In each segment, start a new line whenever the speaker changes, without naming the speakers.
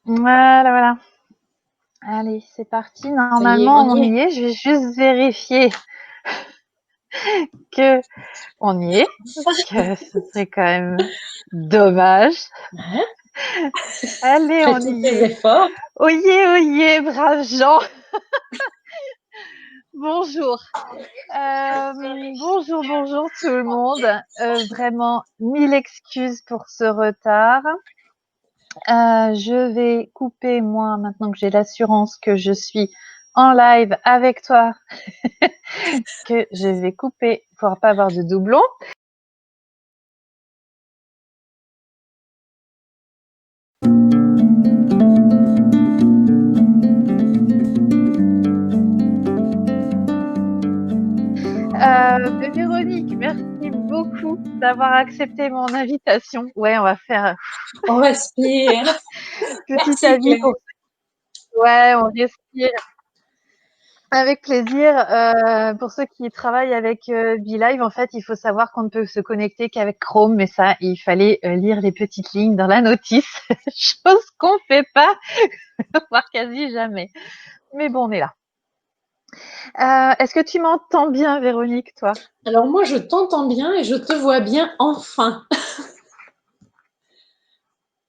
Voilà, voilà. Allez, c'est parti.
Ça y est,
Normalement,
on
on
y est.
y est. Je vais juste vérifier que on y est, parce que ce serait quand même dommage.
Hein?
Allez,
Fais
on
tous
y
tes
est.
efforts.
Oyez, braves gens. Bonjour. Bonjour tout le monde. Vraiment, mille excuses pour ce retard. Je vais couper, moi, maintenant que j'ai l'assurance que je suis en live avec toi, que je vais couper pour pas avoir de doublons. Véronique, merci beaucoup d'avoir accepté mon invitation. Ouais, on va faire
On respire.
petit
Merci,
avis
Claire.
pour. Ouais, on respire. Avec plaisir. Pour ceux qui travaillent avec BeLive, en fait, il faut savoir qu'on ne peut se connecter qu'avec Chrome, mais ça, il fallait lire les petites lignes dans la notice, chose qu'on ne fait pas, voire quasi jamais. Mais bon, on est là. Est-ce que tu m'entends bien, Véronique, toi?
Alors moi, je t'entends bien et je te vois bien enfin.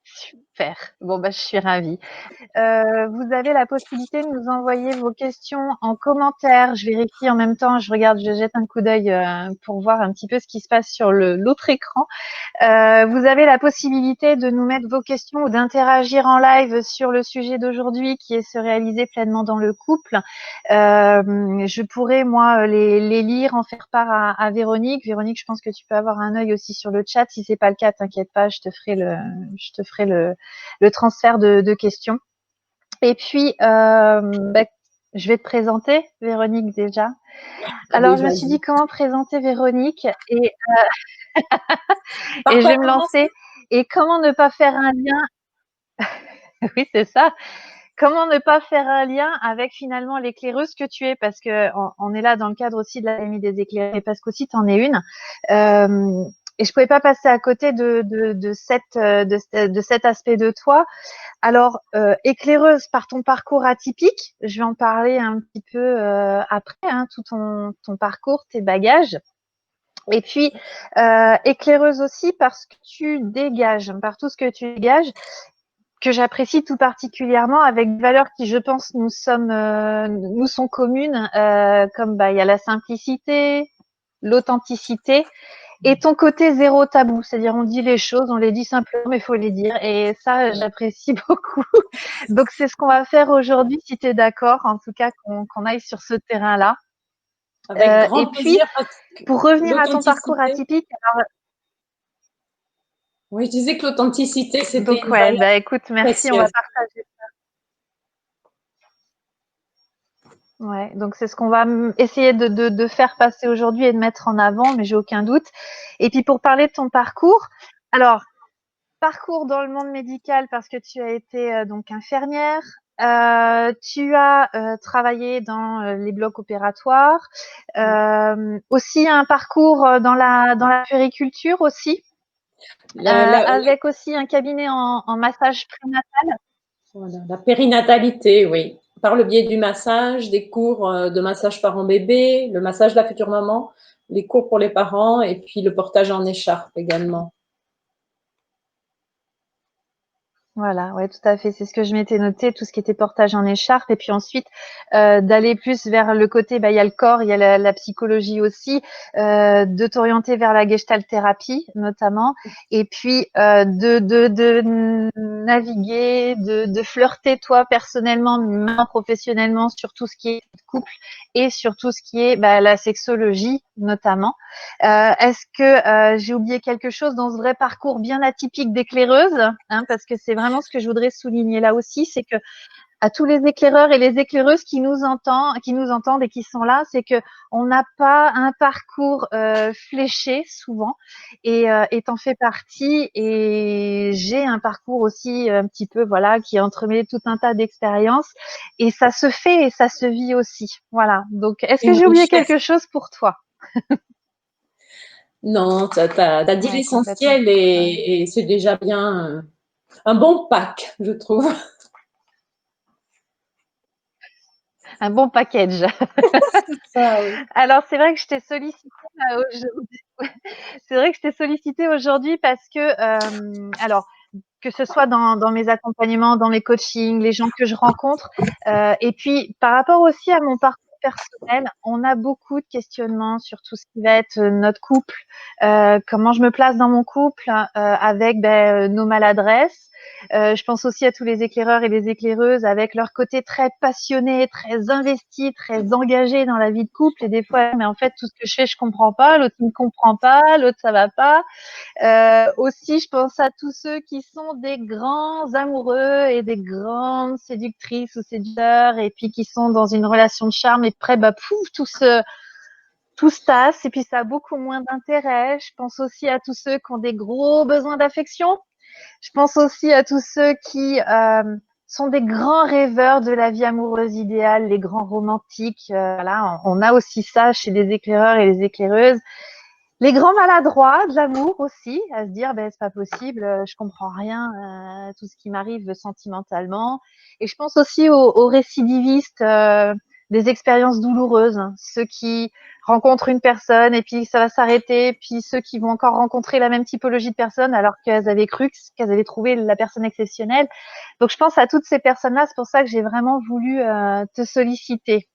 Super. Bon, bah, je suis ravie. Vous avez la possibilité de nous envoyer vos questions en commentaire. Je vérifie en même temps, je regarde, je jette un coup d'œil pour voir un petit peu ce qui se passe sur l'autre écran. Vous avez la possibilité de nous mettre vos questions ou d'interagir en live sur le sujet d'aujourd'hui qui est se réaliser pleinement dans le couple. Je pourrais, moi, les lire, en faire part à Véronique. Véronique, je pense que tu peux avoir un œil aussi sur le chat. Si c'est pas le cas, t'inquiète pas, je te ferai le transfert de questions. Et puis, je vais te présenter, Véronique, déjà. Alors,
Allez,
je me suis dit
vas-y.
comment présenter Véronique et
Par
je
quoi
vais me
commencer?
lancer. Et comment ne pas faire un lien, oui, c'est ça. Comment ne pas faire un lien avec finalement l'éclaireuses que tu es, parce que on est là dans le cadre aussi de l'Académie des éclaireurs, et parce qu'aussi tu en es une. Et je pouvais pas passer à côté de cet aspect de toi. Alors, éclaireuse par ton parcours atypique, je vais en parler un petit peu après, hein, tout ton parcours, tes bagages. Et puis, éclaireuse aussi parce que tu dégages, par tout ce que tu dégages, que j'apprécie tout particulièrement, avec des valeurs qui, je pense, nous sont communes, comme il y a la simplicité, l'authenticité, et ton côté zéro tabou, c'est-à-dire on dit les choses, on les dit simplement, mais il faut les dire. Et ça, j'apprécie beaucoup. Donc, c'est ce qu'on va faire aujourd'hui, si tu es d'accord, en tout cas, qu'on aille sur ce terrain-là.
Avec
Et
grand
puis,
plaisir parce que
pour revenir à ton parcours
l'authenticité.
atypique,
Oui, je disais que l'authenticité, c'était
donc
une
ouais,
valeur
écoute, merci, on va
précieuse.
partager. Ouais, donc c'est ce qu'on va essayer de faire passer aujourd'hui et de mettre en avant, mais j'ai aucun doute. Et puis pour parler de ton parcours, alors parcours dans le monde médical parce que tu as été donc infirmière, tu as travaillé dans les blocs opératoires, aussi un parcours dans la puériculture aussi,
La, la-
avec aussi un cabinet en massage prénatal.
voilà, la périnatalité, oui. Par le biais du massage, des cours de massage parent-bébé, le massage de la future maman, les cours pour les parents et puis le portage en écharpe également.
Voilà, ouais, tout à fait. C'est ce que je m'étais noté, tout ce qui était portage en écharpe. Et puis ensuite, d'aller plus vers le côté, il y a le corps, il y a la psychologie aussi, de t'orienter vers la gestalt thérapie notamment. Et puis, de naviguer, de flirter toi personnellement, mais professionnellement sur tout ce qui est couple et sur tout ce qui est la sexologie notamment. Est-ce que j'ai oublié quelque chose dans ce vrai parcours bien atypique d'éclaireuse, hein, parce que c'est vraiment ce que je voudrais souligner là aussi, c'est que à tous les éclaireurs et les éclaireuses qui nous entendent et qui sont là, c'est que on n'a pas un parcours fléché souvent, et t'en fais partie. Et j'ai un parcours aussi un petit peu qui entremêle tout un tas d'expériences, et ça se fait et ça se vit aussi. Voilà. Donc, est-ce que
Une
j'ai oublié
richesse.
quelque chose pour toi?
Non, tu as dit
Ouais, complètement.
l'essentiel et c'est déjà bien un bon pack, je trouve.
Un bon package.
Ça, oui.
Alors c'est vrai que je t'ai sollicité aujourd'hui. C'est vrai que je t'ai sollicité aujourd'hui parce que, alors que ce soit dans mes accompagnements, dans mes coachings, les gens que je rencontre, et puis par rapport aussi à mon parcours personnel, on a beaucoup de questionnements sur tout ce qui va être notre couple, comment je me place dans mon couple, avec nos maladresses. Je pense aussi à tous les éclaireurs et les éclaireuses avec leur côté très passionné, très investi, très engagé dans la vie de couple. Et des fois, mais en fait, tout ce que je fais, je comprends pas. L'autre ne comprend pas. L'autre, ça va pas. Aussi, je pense à tous ceux qui sont des grands amoureux et des grandes séductrices ou séducteurs et puis qui sont dans une relation de charme et après, pouf, tout se tasse et puis ça a beaucoup moins d'intérêt. Je pense aussi à tous ceux qui ont des gros besoins d'affection. Je pense aussi à tous ceux qui sont des grands rêveurs de la vie amoureuse idéale, les grands romantiques. Voilà, on a aussi ça chez les éclaireurs et les éclaireuses. Les grands maladroits de l'amour aussi, à se dire c'est pas possible, je comprends rien à tout ce qui m'arrive sentimentalement. Et je pense aussi aux récidivistes des expériences douloureuses, hein. Ceux qui rencontrent une personne et puis ça va s'arrêter, puis ceux qui vont encore rencontrer la même typologie de personne alors qu'elles avaient cru qu'elles avaient trouvé la personne exceptionnelle. Donc je pense à toutes ces personnes-là, c'est pour ça que j'ai vraiment voulu te solliciter.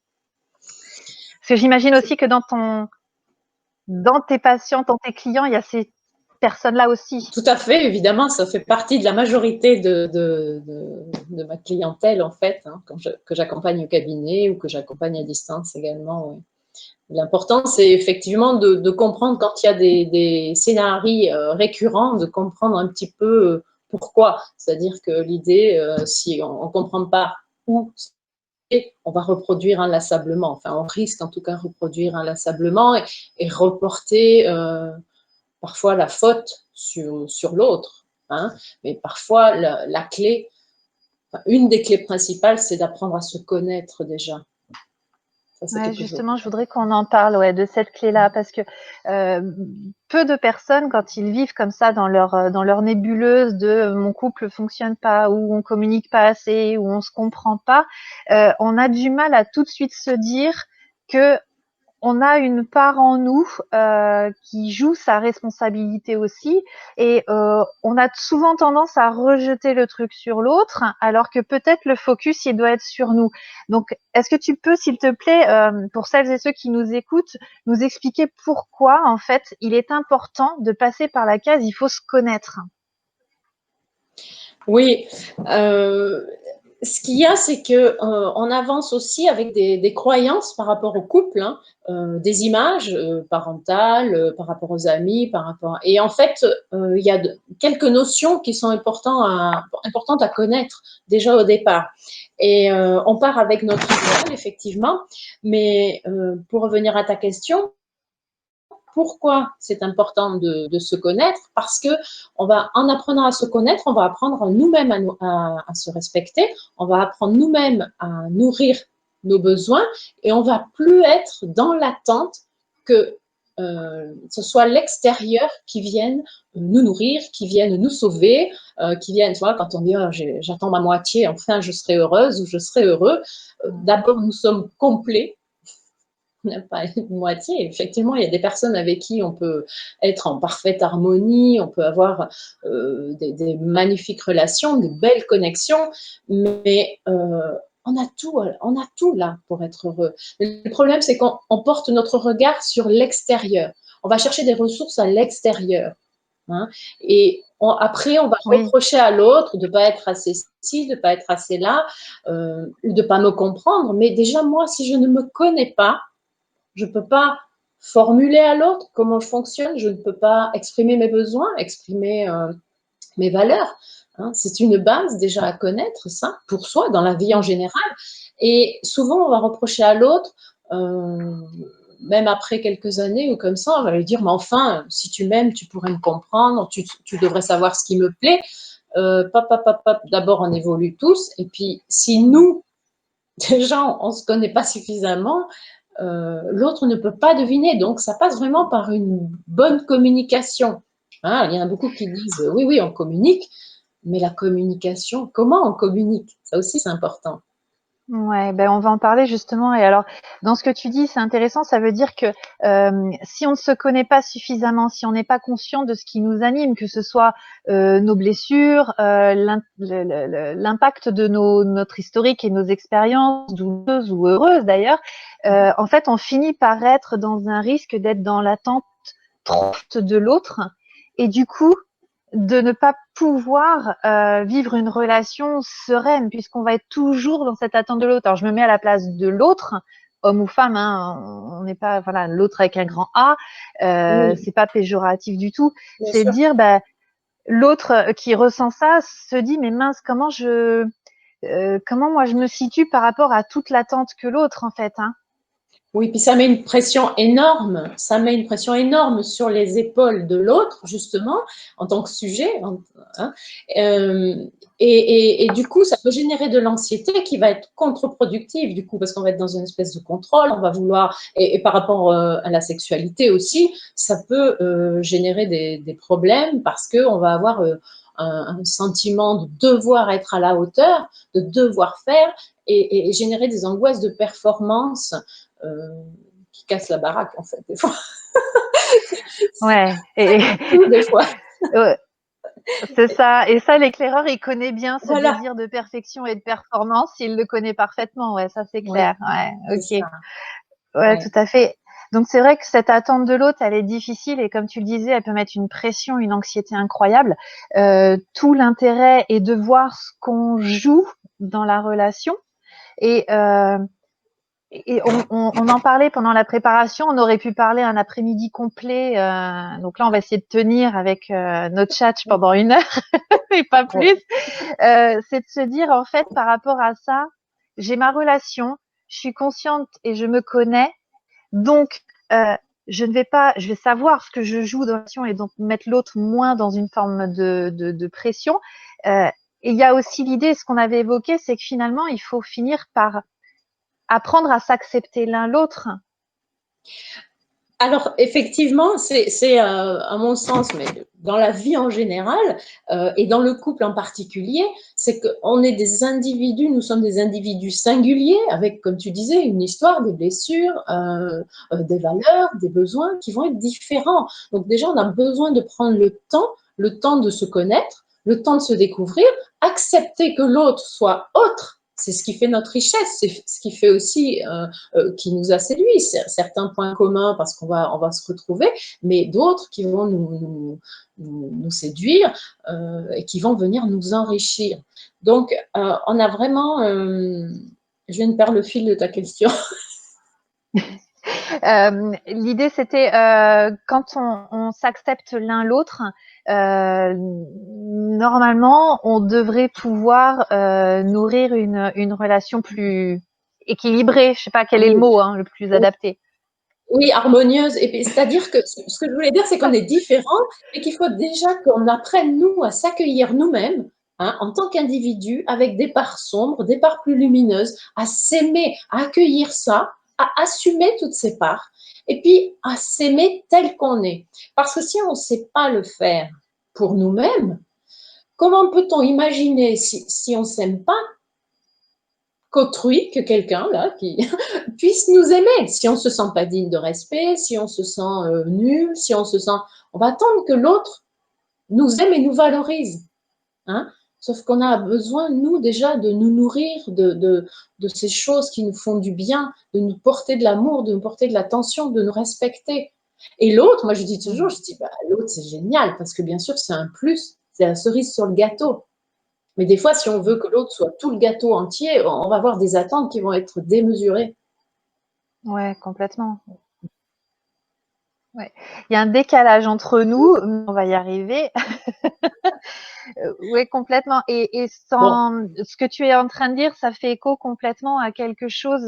Parce que j'imagine aussi que dans tes patients, dans tes clients, il y a ces personnes-là aussi.
Tout à fait, évidemment, ça fait partie de la majorité de ma clientèle, en fait, hein, que j'accompagne au cabinet ou que j'accompagne à distance également. Oui. L'important, c'est effectivement de comprendre quand il y a des scénarios récurrents, de comprendre un petit peu pourquoi. C'est-à-dire que l'idée, si on ne comprend pas où, on va reproduire inlassablement. Enfin, on risque en tout cas de reproduire inlassablement et reporter parfois la faute sur l'autre. Hein. Mais parfois, la clé, une des clés principales, c'est d'apprendre à se connaître déjà. Ça, c'est
Ouais,
quelque chose.
justement, je voudrais qu'on en parle, ouais, de cette clé-là, parce que peu de personnes, quand ils vivent comme ça dans leur nébuleuse de mon couple fonctionne pas, ou on communique pas assez, ou on se comprend pas, on a du mal à tout de suite se dire que on a une part en nous qui joue sa responsabilité aussi et on a souvent tendance à rejeter le truc sur l'autre alors que peut-être le focus il doit être sur nous. Donc est-ce que tu peux s'il te plaît pour celles et ceux qui nous écoutent nous expliquer pourquoi en fait il est important de passer par la case il faut se connaître.
Oui, ce qu'il y a, c'est que on avance aussi avec des croyances par rapport au couple, hein, des images parentales, par rapport aux amis, par rapport. Et en fait, il y a quelques notions qui sont importantes à connaître déjà au départ. Et on part avec notre idéal, effectivement, mais pour revenir à ta question, pourquoi c'est important de se connaître? Parce que on va, en apprenant à se connaître, on va apprendre nous-mêmes à se respecter, on va apprendre nous-mêmes à nourrir nos besoins et on va plus être dans l'attente que ce soit l'extérieur qui vienne nous nourrir, qui vienne nous sauver, qui vienne, tu vois, quand on dit oh, j'attends ma moitié, enfin je serai heureuse ou je serai heureux, d'abord nous sommes complets, n'a pas une moitié. Effectivement, il y a des personnes avec qui on peut être en parfaite harmonie, on peut avoir des magnifiques relations, de belles connexions, mais on a tout là pour être heureux. Le problème, c'est qu'on porte notre regard sur l'extérieur. On va chercher des ressources à l'extérieur. Hein, et après, on va
Oui.
reprocher à l'autre de ne pas être assez ci, de ne pas être assez là, ou de ne pas me comprendre. Mais déjà, moi, si je ne me connais pas, je ne peux pas formuler à l'autre comment je fonctionne, je ne peux pas exprimer mes besoins, exprimer mes valeurs. Hein. C'est une base déjà à connaître, ça, pour soi, dans la vie en général. Et souvent, on va reprocher à l'autre, même après quelques années ou comme ça, on va lui dire, mais enfin, si tu m'aimes, tu pourrais me comprendre, tu devrais savoir ce qui me plaît. D'abord, on évolue tous. Et puis, si nous, déjà, on ne se connaît pas suffisamment, l'autre ne peut pas deviner. Donc, ça passe vraiment par une bonne communication. Hein, il y en a beaucoup qui disent oui, oui, on communique, mais la communication, comment on communique? Ça aussi, c'est important.
Ouais, ben on va en parler justement. Et alors, dans ce que tu dis, c'est intéressant. Ça veut dire que si on ne se connaît pas suffisamment, si on n'est pas conscient de ce qui nous anime, que ce soit nos blessures, l'impact de notre historique et nos expériences, douloureuses ou heureuses d'ailleurs, en fait, on finit par être dans un risque d'être dans l'attente trop forte de l'autre. Et du coup, de ne pas pouvoir vivre une relation sereine, puisqu'on va être toujours dans cette attente de l'autre. Alors, je me mets à la place de l'autre, homme ou femme, hein, on n'est pas, voilà, l'autre avec un grand A,
Oui,
c'est pas péjoratif du tout.
bien
C'est
sûr.
dire, bah, l'autre qui ressent ça se dit, mais mince, comment moi je me situe par rapport à toute l'attente que l'autre, en fait, hein.
Oui, puis ça met une pression énorme, ça met une pression énorme sur les épaules de l'autre, justement, en tant que sujet. Hein, euh, et du coup, ça peut générer de l'anxiété qui va être contre-productive, du coup, parce qu'on va être dans une espèce de contrôle, on va vouloir, et par rapport à la sexualité aussi, ça peut générer des problèmes parce qu'on va avoir un sentiment de devoir être à la hauteur, de devoir faire, et générer des angoisses de performance euh, qui casse la baraque, en fait, des fois.
Ouais,
C'est tout, des fois.
ouais, c'est ça. Et ça, l'éclaireur, il connaît bien ce
Voilà.
désir de perfection et de performance. Il le connaît parfaitement. Ouais, ça, c'est clair.
Oui,
Ouais,
c'est
ok.
ça.
Ouais, tout
Ouais.
à fait. Donc c'est vrai que cette attente de l'autre, elle est difficile et comme tu le disais, elle peut mettre une pression, une anxiété incroyable. Tout l'intérêt est de voir ce qu'on joue dans la relation et on en parlait pendant la préparation. On aurait pu parler un après-midi complet. Donc là, on va essayer de tenir avec notre chat pendant 1 heure et pas
Ouais.
plus. C'est de se dire en fait par rapport à ça, j'ai ma relation, je suis consciente et je me connais. Donc, je vais savoir ce que je joue dans la relation et donc mettre l'autre moins dans une forme de pression. Euh, et il y a aussi l'idée, ce qu'on avait évoqué, c'est que finalement, il faut finir par apprendre à s'accepter l'un l'autre.
Alors, effectivement, c'est à mon sens, mais dans la vie en général, et dans le couple en particulier, c'est qu'on est des individus, nous sommes des individus singuliers, avec, comme tu disais, une histoire, des blessures, des valeurs, des besoins qui vont être différents. Donc déjà, on a besoin de prendre le temps de se connaître, le temps de se découvrir, accepter que l'autre soit autre. C'est ce qui fait notre richesse, c'est ce qui fait aussi qui nous a séduit. Certains points communs parce on va se retrouver, mais d'autres qui vont nous séduire et qui vont venir nous enrichir. Donc, on a vraiment. Je viens de perdre le fil de ta question.
L'idée, c'était quand on s'accepte l'un l'autre, normalement, on devrait pouvoir nourrir une relation plus équilibrée. Je sais pas quel est le
Oui,
mot hein, le plus adapté.
oui, harmonieuse. Et c'est-à-dire que ce que je voulais dire, c'est qu'on est différents et qu'il faut déjà qu'on apprenne, nous, à s'accueillir nous-mêmes, hein, en tant qu'individus, avec des parts sombres, des parts plus lumineuses, à s'aimer, à accueillir ça, à assumer toutes ces parts, et puis à s'aimer tel qu'on est. Parce que si on ne sait pas le faire pour nous-mêmes, comment peut-on imaginer, si on ne s'aime pas, qu'autrui, que quelqu'un là qui puisse nous aimer. Si on se sent pas digne de respect, si on se sent nul, si on se sent, on va attendre que l'autre nous aime et nous valorise. Hein. Sauf qu'on a besoin, nous, déjà, de nous nourrir de ces choses qui nous font du bien, de nous porter de l'amour, de nous porter de l'attention, de nous respecter. Et l'autre, moi je dis toujours, je dis, bah, l'autre c'est génial, parce que bien sûr c'est un plus, c'est la cerise sur le gâteau. Mais des fois, si on veut que l'autre soit tout le gâteau entier, on va avoir des attentes qui vont être démesurées.
Ouais, complètement. Ouais. Il y a un décalage entre nous, mais on va y arriver. Oui, complètement. Et
Bon,
sans ce que tu es en train de dire, ça fait écho complètement à quelque chose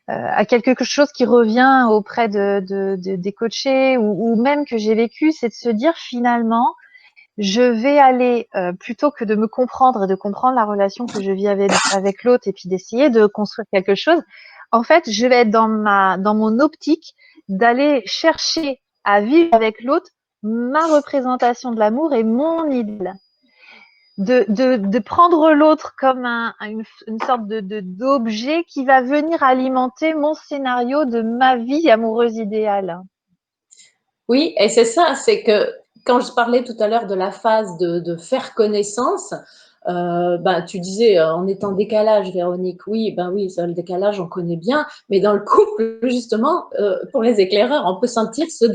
à quelque chose qui revient auprès des coachés ou même que j'ai vécu, c'est de se dire finalement, je vais aller plutôt que de me comprendre et de comprendre la relation que je vis avec l'autre et puis d'essayer de construire quelque chose. En fait, je vais être dans mon optique d'aller chercher à vivre avec l'autre ma représentation de l'amour et mon idéal. de prendre l'autre comme une sorte d'objet qui va venir alimenter mon scénario de ma vie amoureuse idéale.
Oui, et c'est ça, c'est que quand je parlais tout à l'heure de la phase de faire connaissance, ben, tu disais, on est en décalage, Véronique. Oui, ben oui, ça, le décalage, on connaît bien, mais dans le couple, justement, pour les éclaireurs, on peut sentir ce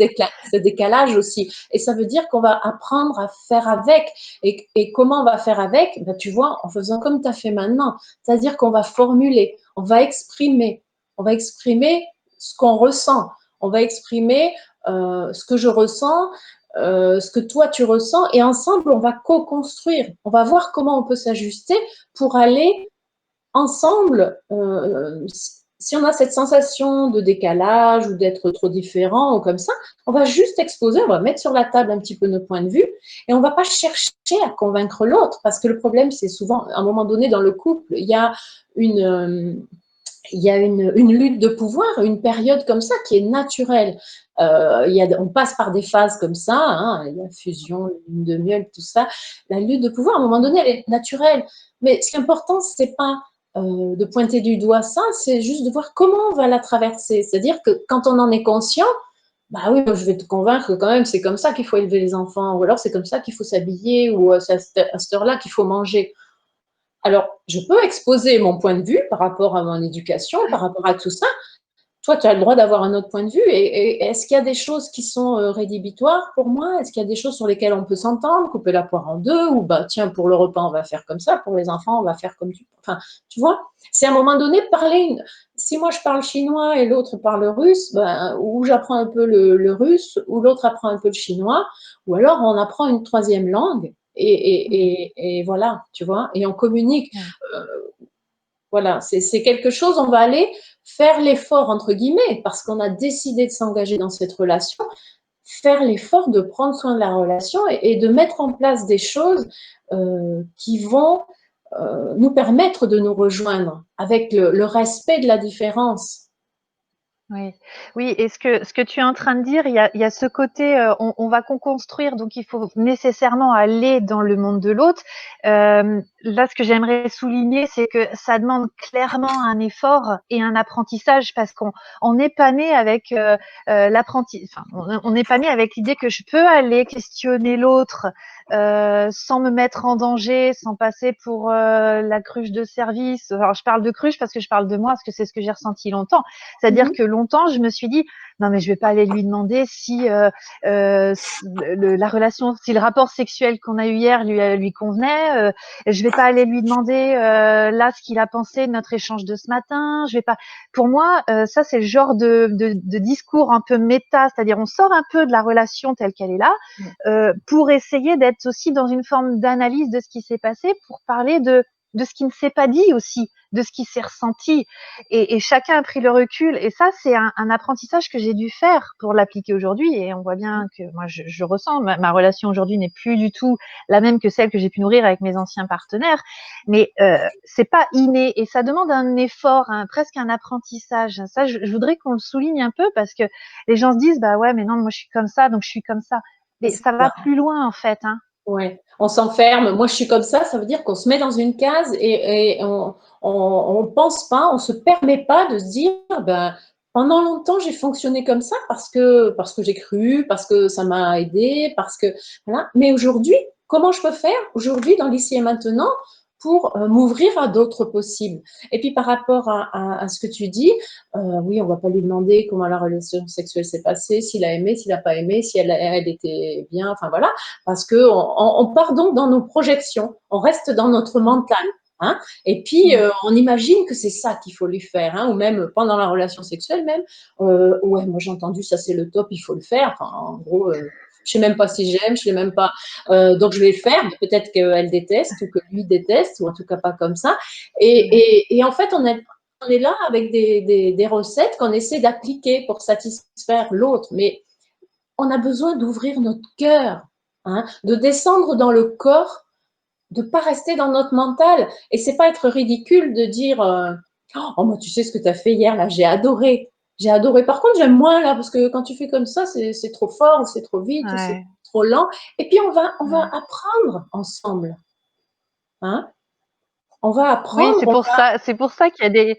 décalage aussi. Et ça veut dire qu'on va apprendre à faire avec. Et comment on va faire avec? Ben, tu vois, en faisant comme tu as fait maintenant. C'est-à-dire qu'on va formuler, on va exprimer ce qu'on ressent, on va exprimer ce que je ressens, ce que toi tu ressens, et ensemble on va co-construire. On va voir comment on peut s'ajuster pour aller ensemble. Si on a cette sensation de décalage ou d'être trop différent ou comme ça, on va juste exposer, on va mettre sur la table un petit peu nos points de vue et on ne va pas chercher à convaincre l'autre, parce que le problème c'est souvent, à un moment donné dans le couple, il y a une lutte de pouvoir, une période comme ça qui est naturelle. On passe par des phases comme ça, hein, la fusion, lune de miel, tout ça. La lutte de pouvoir, à un moment donné, elle est naturelle. Mais ce qui est important, c'est pas de pointer du doigt ça, c'est juste de voir comment on va la traverser. C'est-à-dire que quand on en est conscient, bah oui, je vais te convaincre que quand même, c'est comme ça qu'il faut élever les enfants, ou alors c'est comme ça qu'il faut s'habiller, ou c'est à cette heure-là qu'il faut manger. Alors, je peux exposer mon point de vue par rapport à mon éducation, par rapport à tout ça. Toi, tu as le droit d'avoir un autre point de vue. Et est-ce qu'il y a des choses qui sont rédhibitoires pour moi? Est-ce qu'il y a des choses sur lesquelles on peut s'entendre, couper la poire en deux, ou bah tiens, pour le repas, on va faire comme ça, pour les enfants, on va faire comme tu. Enfin, tu vois, c'est à un moment donné de parler. Si moi je parle chinois et l'autre parle russe, ben, ou j'apprends un peu le russe, ou l'autre apprend un peu le chinois, ou alors on apprend une troisième langue. Et voilà, tu vois, et on communique.
Ouais.
Euh, voilà, c'est quelque chose, on va aller faire l'effort, entre guillemets, parce qu'on a décidé de s'engager dans cette relation, faire l'effort de prendre soin de la relation et de mettre en place des choses qui vont nous permettre de nous rejoindre avec le respect de la différence.
Oui, oui, et ce que tu es en train de dire, il y a ce côté, on va co-construire, donc il faut nécessairement aller dans le monde de l'autre. Là, ce que j'aimerais souligner, c'est que ça demande clairement un effort et un apprentissage, parce on n'est pas né avec on n'est pas né avec l'idée que je peux aller questionner l'autre sans me mettre en danger, sans passer pour la cruche de service. Alors, je parle de cruche parce que je parle de moi, parce que c'est ce que j'ai ressenti longtemps. C'est-à-dire que longtemps, je me suis dit, non, mais je vais pas aller lui demander si la relation, si le rapport sexuel qu'on a eu hier lui convenait. Je vais pas aller lui demander là ce qu'il a pensé de notre échange de ce matin. Je vais pas. Pour moi, ça c'est le genre de discours un peu méta, c'est-à-dire on sort un peu de la relation telle qu'elle est là pour essayer d'être aussi dans une forme d'analyse de ce qui s'est passé, pour parler de ce qui ne s'est pas dit aussi, de ce qui s'est ressenti. Et chacun a pris le recul. Et ça, c'est un apprentissage que j'ai dû faire pour l'appliquer aujourd'hui. Et on voit bien que moi, je ressens, ma relation aujourd'hui n'est plus du tout la même que celle que j'ai pu nourrir avec mes anciens partenaires. Mais c'est pas inné et ça demande un effort, presque un apprentissage. Ça, je voudrais qu'on le souligne un peu, parce que les gens se disent, bah ouais, mais non, moi je suis comme ça, donc je suis comme ça. Mais ça va plus loin en fait. Hein.
Ouais, on s'enferme. Moi, je suis comme ça veut dire qu'on se met dans une case et on pense pas, on se permet pas de se dire, ben, pendant longtemps, j'ai fonctionné comme ça parce que j'ai cru, parce que ça m'a aidé, parce que, voilà. Mais aujourd'hui, comment je peux faire aujourd'hui, dans l'ici et maintenant, pour m'ouvrir à d'autres possibles? Et puis, par rapport à ce que tu dis, oui, on va pas lui demander comment la relation sexuelle s'est passée, s'il a aimé, s'il a pas aimé, si elle était bien, enfin voilà, parce que on part donc dans nos projections, on reste dans notre mental. Hein, et puis, on imagine que c'est ça qu'il faut lui faire, hein, ou même pendant la relation sexuelle, même, ouais, moi j'ai entendu, ça c'est le top, il faut le faire. Enfin, en gros, je sais même pas si j'aime, je sais même pas, donc je vais le faire. Mais peut-être qu'elle déteste ou que lui déteste, ou en tout cas pas comme ça. Et en fait, on est là avec des recettes qu'on essaie d'appliquer pour satisfaire l'autre, mais on a besoin d'ouvrir notre cœur, hein, de descendre dans le corps, de ne pas rester dans notre mental. Et c'est pas être ridicule de dire oh, moi, tu sais ce que tu as fait hier, là, j'ai adoré. J'ai adoré. Par contre, j'aime moins, là, parce que quand tu fais comme ça, c'est trop fort, ou c'est trop vite, ou c'est
Ouais.
trop lent. Et puis, on va
Ouais.
apprendre ensemble. Hein. On va
Oui,
apprendre,
c'est pour ça qu'il y a des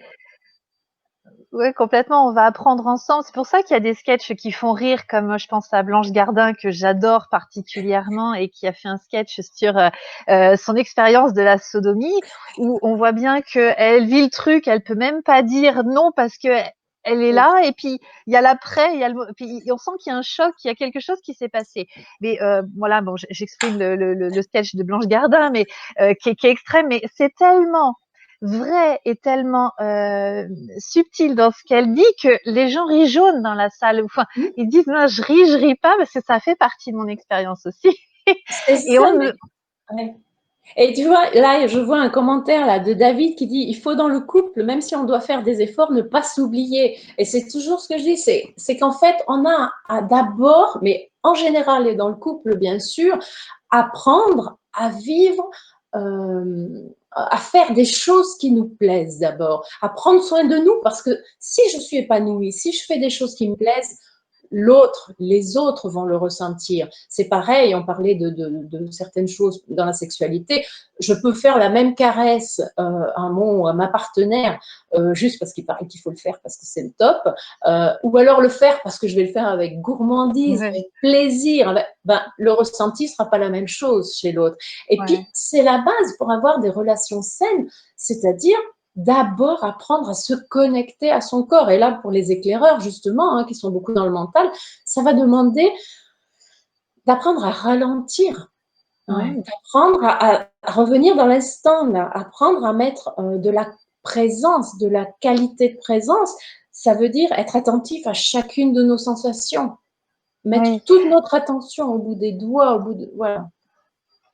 ouais, complètement, on va apprendre ensemble. C'est pour ça qu'il y a des sketchs qui font rire, comme je pense à Blanche Gardin, que j'adore particulièrement et qui a fait un sketch sur son expérience de la sodomie, où on voit bien qu'elle vit le truc, elle peut même pas dire non parce que elle est là, et puis il y a l'après, il y a puis on sent qu'il y a un choc, il y a quelque chose qui s'est passé. Mais voilà, bon, j'exprime le sketch de Blanche Gardin, mais qui est extrême, mais c'est tellement vrai et tellement subtile dans ce qu'elle dit que les gens rient jaune dans la salle. Enfin, ils disent non, je ris pas parce que ça fait partie de mon expérience aussi.
c'est
Et
ça. Ouais. Et tu vois, là, je vois un commentaire là de David qui dit il faut dans le couple, même si on doit faire des efforts, ne pas s'oublier. Et c'est toujours ce que je dis, c'est qu'en fait, on a à d'abord, mais en général et dans le couple, bien sûr, apprendre à vivre, à faire des choses qui nous plaisent d'abord, à prendre soin de nous, parce que si je suis épanouie, si je fais des choses qui me plaisent, l'autre, les autres vont le ressentir. C'est pareil, on parlait de certaines choses dans la sexualité. Je peux faire la même caresse à ma partenaire juste parce qu'il paraît qu'il faut le faire parce que c'est le top, ou alors le faire parce que je vais le faire avec gourmandise,
ouais,
avec plaisir. Ben, le ressenti ne sera pas la même chose chez l'autre. Et puis,
ouais,
c'est la base pour avoir des relations saines, c'est-à-dire d'abord apprendre à se connecter à son corps. Et là, pour les éclaireurs, justement, hein, qui sont beaucoup dans le mental, ça va demander d'apprendre à ralentir, hein,
ouais.
d'apprendre à revenir dans l'instant, apprendre à mettre de la présence, de la qualité de présence. Ça veut dire être attentif à chacune de nos sensations, mettre
Oui.
toute notre attention au bout des doigts, au bout de... Voilà.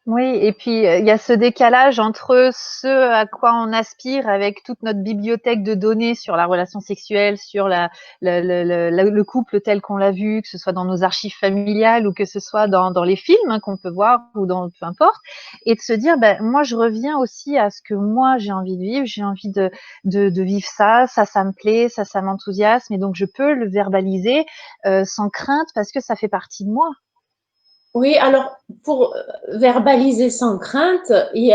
Oui, et puis il y a ce décalage entre ce à quoi on aspire avec toute notre bibliothèque de données sur la relation sexuelle, sur le couple tel qu'on l'a vu, que ce soit dans nos archives familiales ou que ce soit dans les films qu'on peut voir ou dans peu importe, et de se dire ben moi je reviens aussi à ce que moi j'ai envie de vivre, j'ai envie de vivre ça me plaît, ça m'enthousiasme, et donc je peux le verbaliser sans crainte parce que ça fait partie de moi.
Oui, alors pour verbaliser sans crainte, il y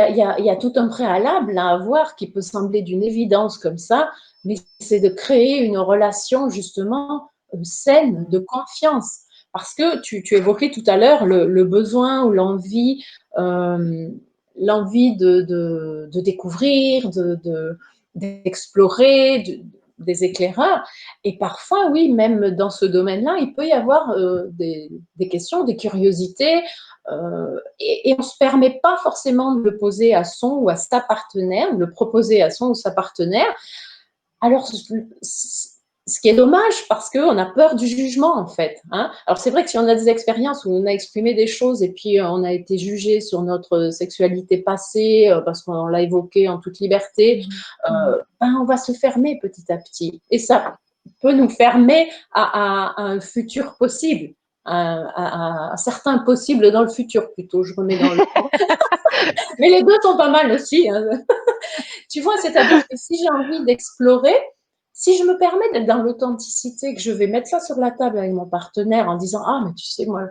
a tout un préalable à avoir qui peut sembler d'une évidence comme ça, mais c'est de créer une relation justement saine, de confiance. Parce que tu évoquais tout à l'heure le besoin ou euh, l'envie de découvrir, d'explorer, des éclaireurs. Et parfois, oui, même dans ce domaine-là, il peut y avoir des questions, des curiosités, et on ne se permet pas forcément de le poser à son ou à sa partenaire, de le proposer à son ou sa partenaire. Alors, ce qui est dommage parce qu'on a peur du jugement, en fait. Hein. Alors, c'est vrai que si on a des expériences où on a exprimé des choses et puis on a été jugé sur notre sexualité passée parce qu'on l'a évoqué en toute liberté, ben, on va se fermer petit à petit. Et ça peut nous fermer à un futur possible, à un certain possible dans le futur plutôt. Je remets dans le. Mais les deux sont pas mal aussi. Hein. Tu vois, c'est-à-dire que si j'ai envie d'explorer, si je me permets d'être dans l'authenticité, que je vais mettre ça sur la table avec mon partenaire en disant ah mais tu sais moi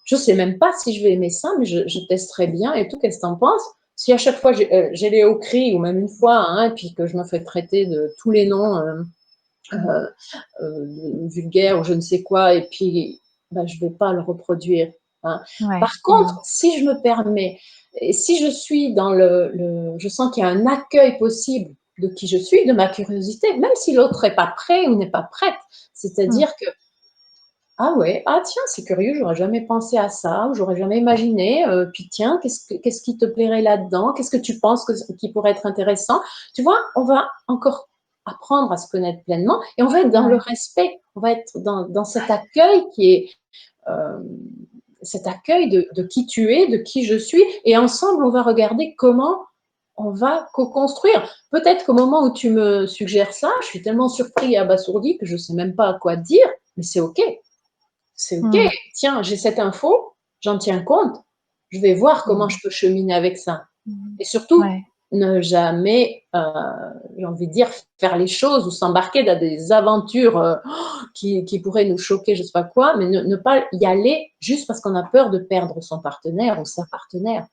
je sais même pas si je vais aimer ça mais je testerai bien et tout, qu'est-ce que t'en penses? Si à chaque fois j'ai les hauts cris ou même une fois hein, et puis que je me fais traiter de tous les noms euh, vulgaires ou je ne sais quoi et puis ben, je vais pas le reproduire. Hein.
Ouais.
Par contre, si je me permets et si je suis dans je sens qu'il y a un accueil possible de qui je suis, de ma curiosité, même si l'autre n'est pas prêt ou n'est pas prête. C'est-à-dire que, ah ouais, ah tiens, c'est curieux, j'aurais jamais pensé à ça, ou j'aurais jamais imaginé, puis tiens, qu'est-ce qui te plairait là-dedans, qu'est-ce que tu penses qui pourrait être intéressant. Tu vois, on va encore apprendre à se connaître pleinement et on va être dans le
Ouais.
respect, on va être dans cet accueil qui est euh, cet accueil de qui tu es, de qui je suis, et ensemble, on va regarder comment on va co-construire. Peut-être qu'au moment où tu me suggères ça, je suis tellement surpris et abasourdi que je ne sais même pas à quoi dire, mais c'est OK. C'est OK.
Mm.
Tiens, j'ai cette info, j'en tiens compte, je vais voir comment je
Mm.
peux cheminer avec ça.
Mm.
Et surtout,
Ouais.
ne jamais, j'ai envie de dire, faire les choses ou s'embarquer dans des aventures qui pourraient nous choquer, je ne sais pas quoi, mais ne pas y aller juste parce qu'on a peur de perdre son partenaire ou sa partenaire.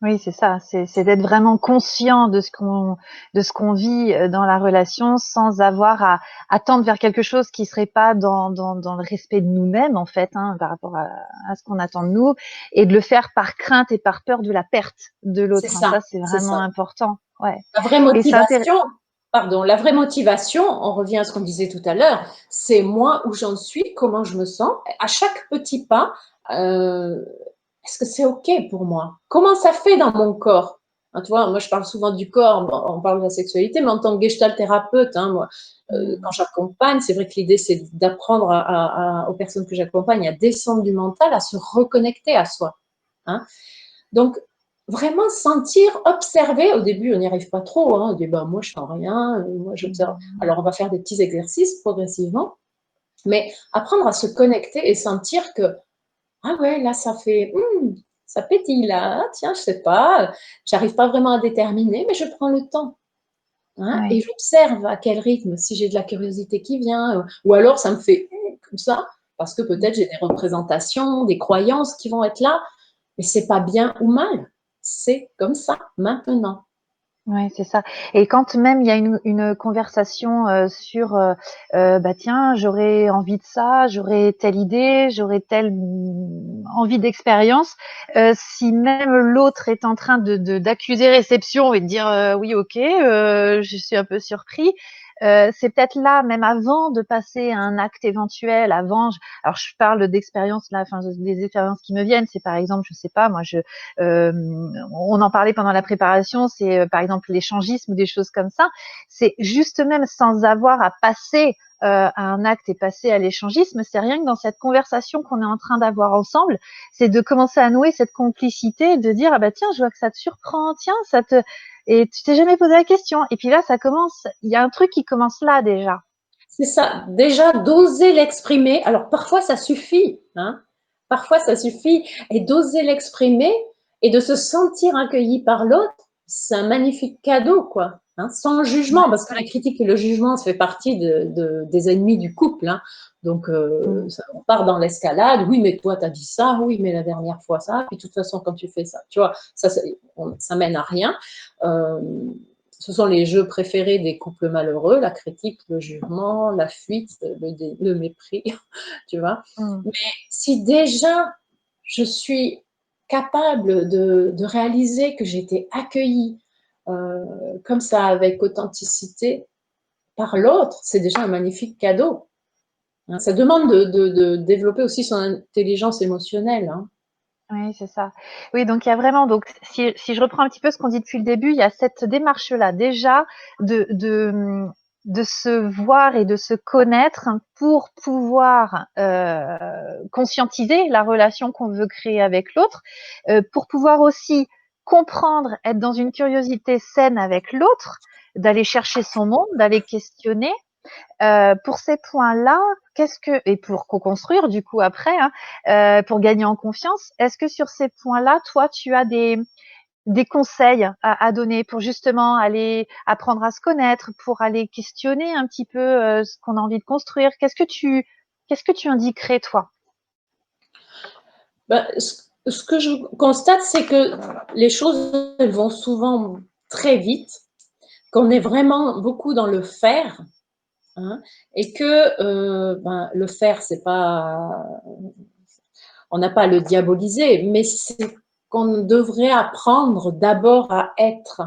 Oui, c'est ça, c'est d'être vraiment conscient de ce qu'on vit dans la relation sans avoir à tendre vers quelque chose qui serait pas dans le respect de nous-mêmes en fait, hein, par rapport à ce qu'on attend de nous, et de le faire par crainte et par peur de la perte de
C'est
l'autre, hein.
ça,
Ça, c'est
c'est
vraiment
ça.
important. Ouais.
La vraie
Et c'est intéressant.
motivation, pardon, la vraie motivation, on revient à ce qu'on disait tout à l'heure, c'est moi où j'en suis, comment je me sens. À chaque petit pas, euh, est-ce que c'est OK pour moi? Comment ça fait dans mon corps? Hein, tu vois, moi, je parle souvent du corps, on parle de la sexualité, mais en tant que gestalt thérapeute, hein, moi, quand
Mmh.
j'accompagne, c'est vrai que l'idée, c'est d'apprendre aux personnes que j'accompagne à descendre du mental, à se reconnecter à soi. Hein. Donc, vraiment sentir, observer. Au début, on n'y arrive pas trop. Hein. On dit, bah, moi, je sens rien, moi, j'observe.
Mmh.
Alors, on va faire des petits exercices progressivement, mais apprendre à se connecter et sentir que, ah ouais, là, ça fait, ça pétille là, ah, tiens, je sais pas, j'arrive pas vraiment à déterminer, mais je prends le temps. Hein, et
Ouais.
j'observe à quel rythme, si j'ai de la curiosité qui vient, ou alors ça me fait comme ça, parce que
Mmh.
peut-être j'ai des représentations, des croyances qui vont être là, mais c'est pas bien ou mal, c'est comme ça, maintenant.
Ouais, c'est ça. Et quand même il y a une conversation sur bah tiens, j'aurais envie de ça, j'aurais telle idée, j'aurais telle envie d'expérience, si même l'autre est en train d'accuser réception et de dire oui, ok, je suis un peu surpris. C'est peut-être là, même avant de passer à un acte éventuel, alors je parle d'expériences là, enfin des expériences qui me viennent, c'est par exemple, je sais pas, moi on en parlait pendant la préparation, c'est par exemple l'échangisme ou des choses comme ça. C'est juste même sans avoir à passer à un acte et passer à l'échangisme, c'est rien que dans cette conversation qu'on est en train d'avoir ensemble, c'est de commencer à nouer cette complicité, de dire ah bah tiens, je vois que ça te surprend, tiens, ça te et tu t'es jamais posé la question. Et puis là, ça commence, il y a un truc qui commence là déjà.
C'est ça, déjà d'oser l'exprimer. Alors parfois ça suffit, hein. Parfois ça suffit, et d'oser l'exprimer et de se sentir accueilli par l'autre, c'est un magnifique cadeau, quoi. Hein, sans jugement,
Ouais.
parce que la critique et le jugement, ça fait partie des ennemis du couple. Hein. Donc
Mm.
on part dans l'escalade. Oui, mais toi, tu as dit ça. Oui, mais la dernière fois ça. Puis de toute façon, quand tu fais ça, tu vois, ça mène à rien. Euh, Ce sont les jeux préférés des couples malheureux, la critique, le jugement, la fuite, le mépris, tu vois.
Mm.
Mais si déjà je suis capable de réaliser que j'ai été accueillie comme ça, avec authenticité, par l'autre, c'est déjà un magnifique cadeau. Hein. Ça demande de développer aussi son intelligence émotionnelle. Hein.
Oui, c'est ça. Oui, donc il y a vraiment, donc si je reprends un petit peu ce qu'on dit depuis le début, il y a cette démarche-là déjà de se voir et de se connaître pour pouvoir conscientiser la relation qu'on veut créer avec l'autre, pour pouvoir aussi comprendre, être dans une curiosité saine avec l'autre, d'aller chercher son monde, d'aller questionner. Pour ces points-là, et pour co-construire du coup après, hein, pour gagner en confiance, est-ce que sur ces points-là, toi, tu as des conseils à donner pour justement aller apprendre à se connaître, pour aller questionner un petit peu ce qu'on a envie de construire? Qu'est-ce que tu indiquerais toi?
Ben, ce que je constate, c'est que les choses, elles vont souvent très vite, qu'on est vraiment beaucoup dans le faire. Hein, et que ben, le faire, c'est pas, on n'a pas à le diaboliser, mais c'est qu'on devrait apprendre d'abord à être.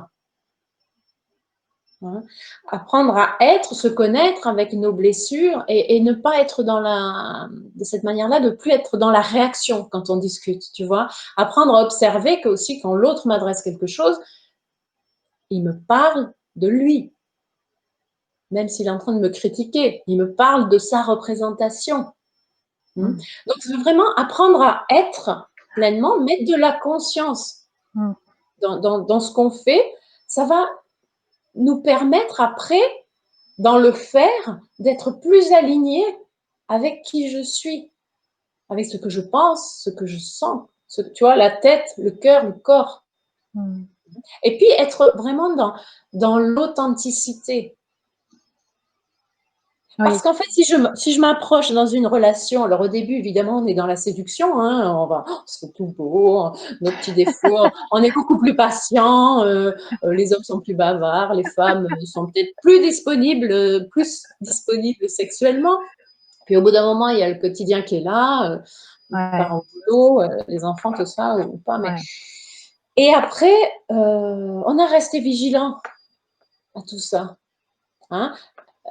Hein, apprendre à être, se connaître avec nos blessures et ne pas être de cette manière-là, de plus être dans la réaction quand on discute, tu vois. Apprendre à observer que aussi quand l'autre m'adresse quelque chose, il me parle de lui, même s'il est en train de me critiquer, il me parle de sa représentation.
Mmh.
Donc, c'est vraiment apprendre à être pleinement, mettre de la conscience
Mmh.
dans ce qu'on fait. Ça va nous permettre après, dans le faire, d'être plus aligné avec qui je suis, avec ce que je pense, ce que je sens. Tu vois, la tête, le cœur, le corps.
Mmh.
Et puis, être vraiment dans l'authenticité. Parce
Oui,
qu'en fait, si je m'approche dans une relation, alors au début, évidemment, on est dans la séduction, hein, on va, oh, c'est tout beau, nos petits défauts, on est beaucoup plus patient, les hommes sont plus bavards, les femmes sont peut-être plus disponibles sexuellement. Puis au bout d'un moment, il y a le quotidien qui est là,
ouais,
parents au boulot, les enfants, tout ça, ou pas. Mais...
ouais.
Et après, on a resté vigilant à tout ça. Hein.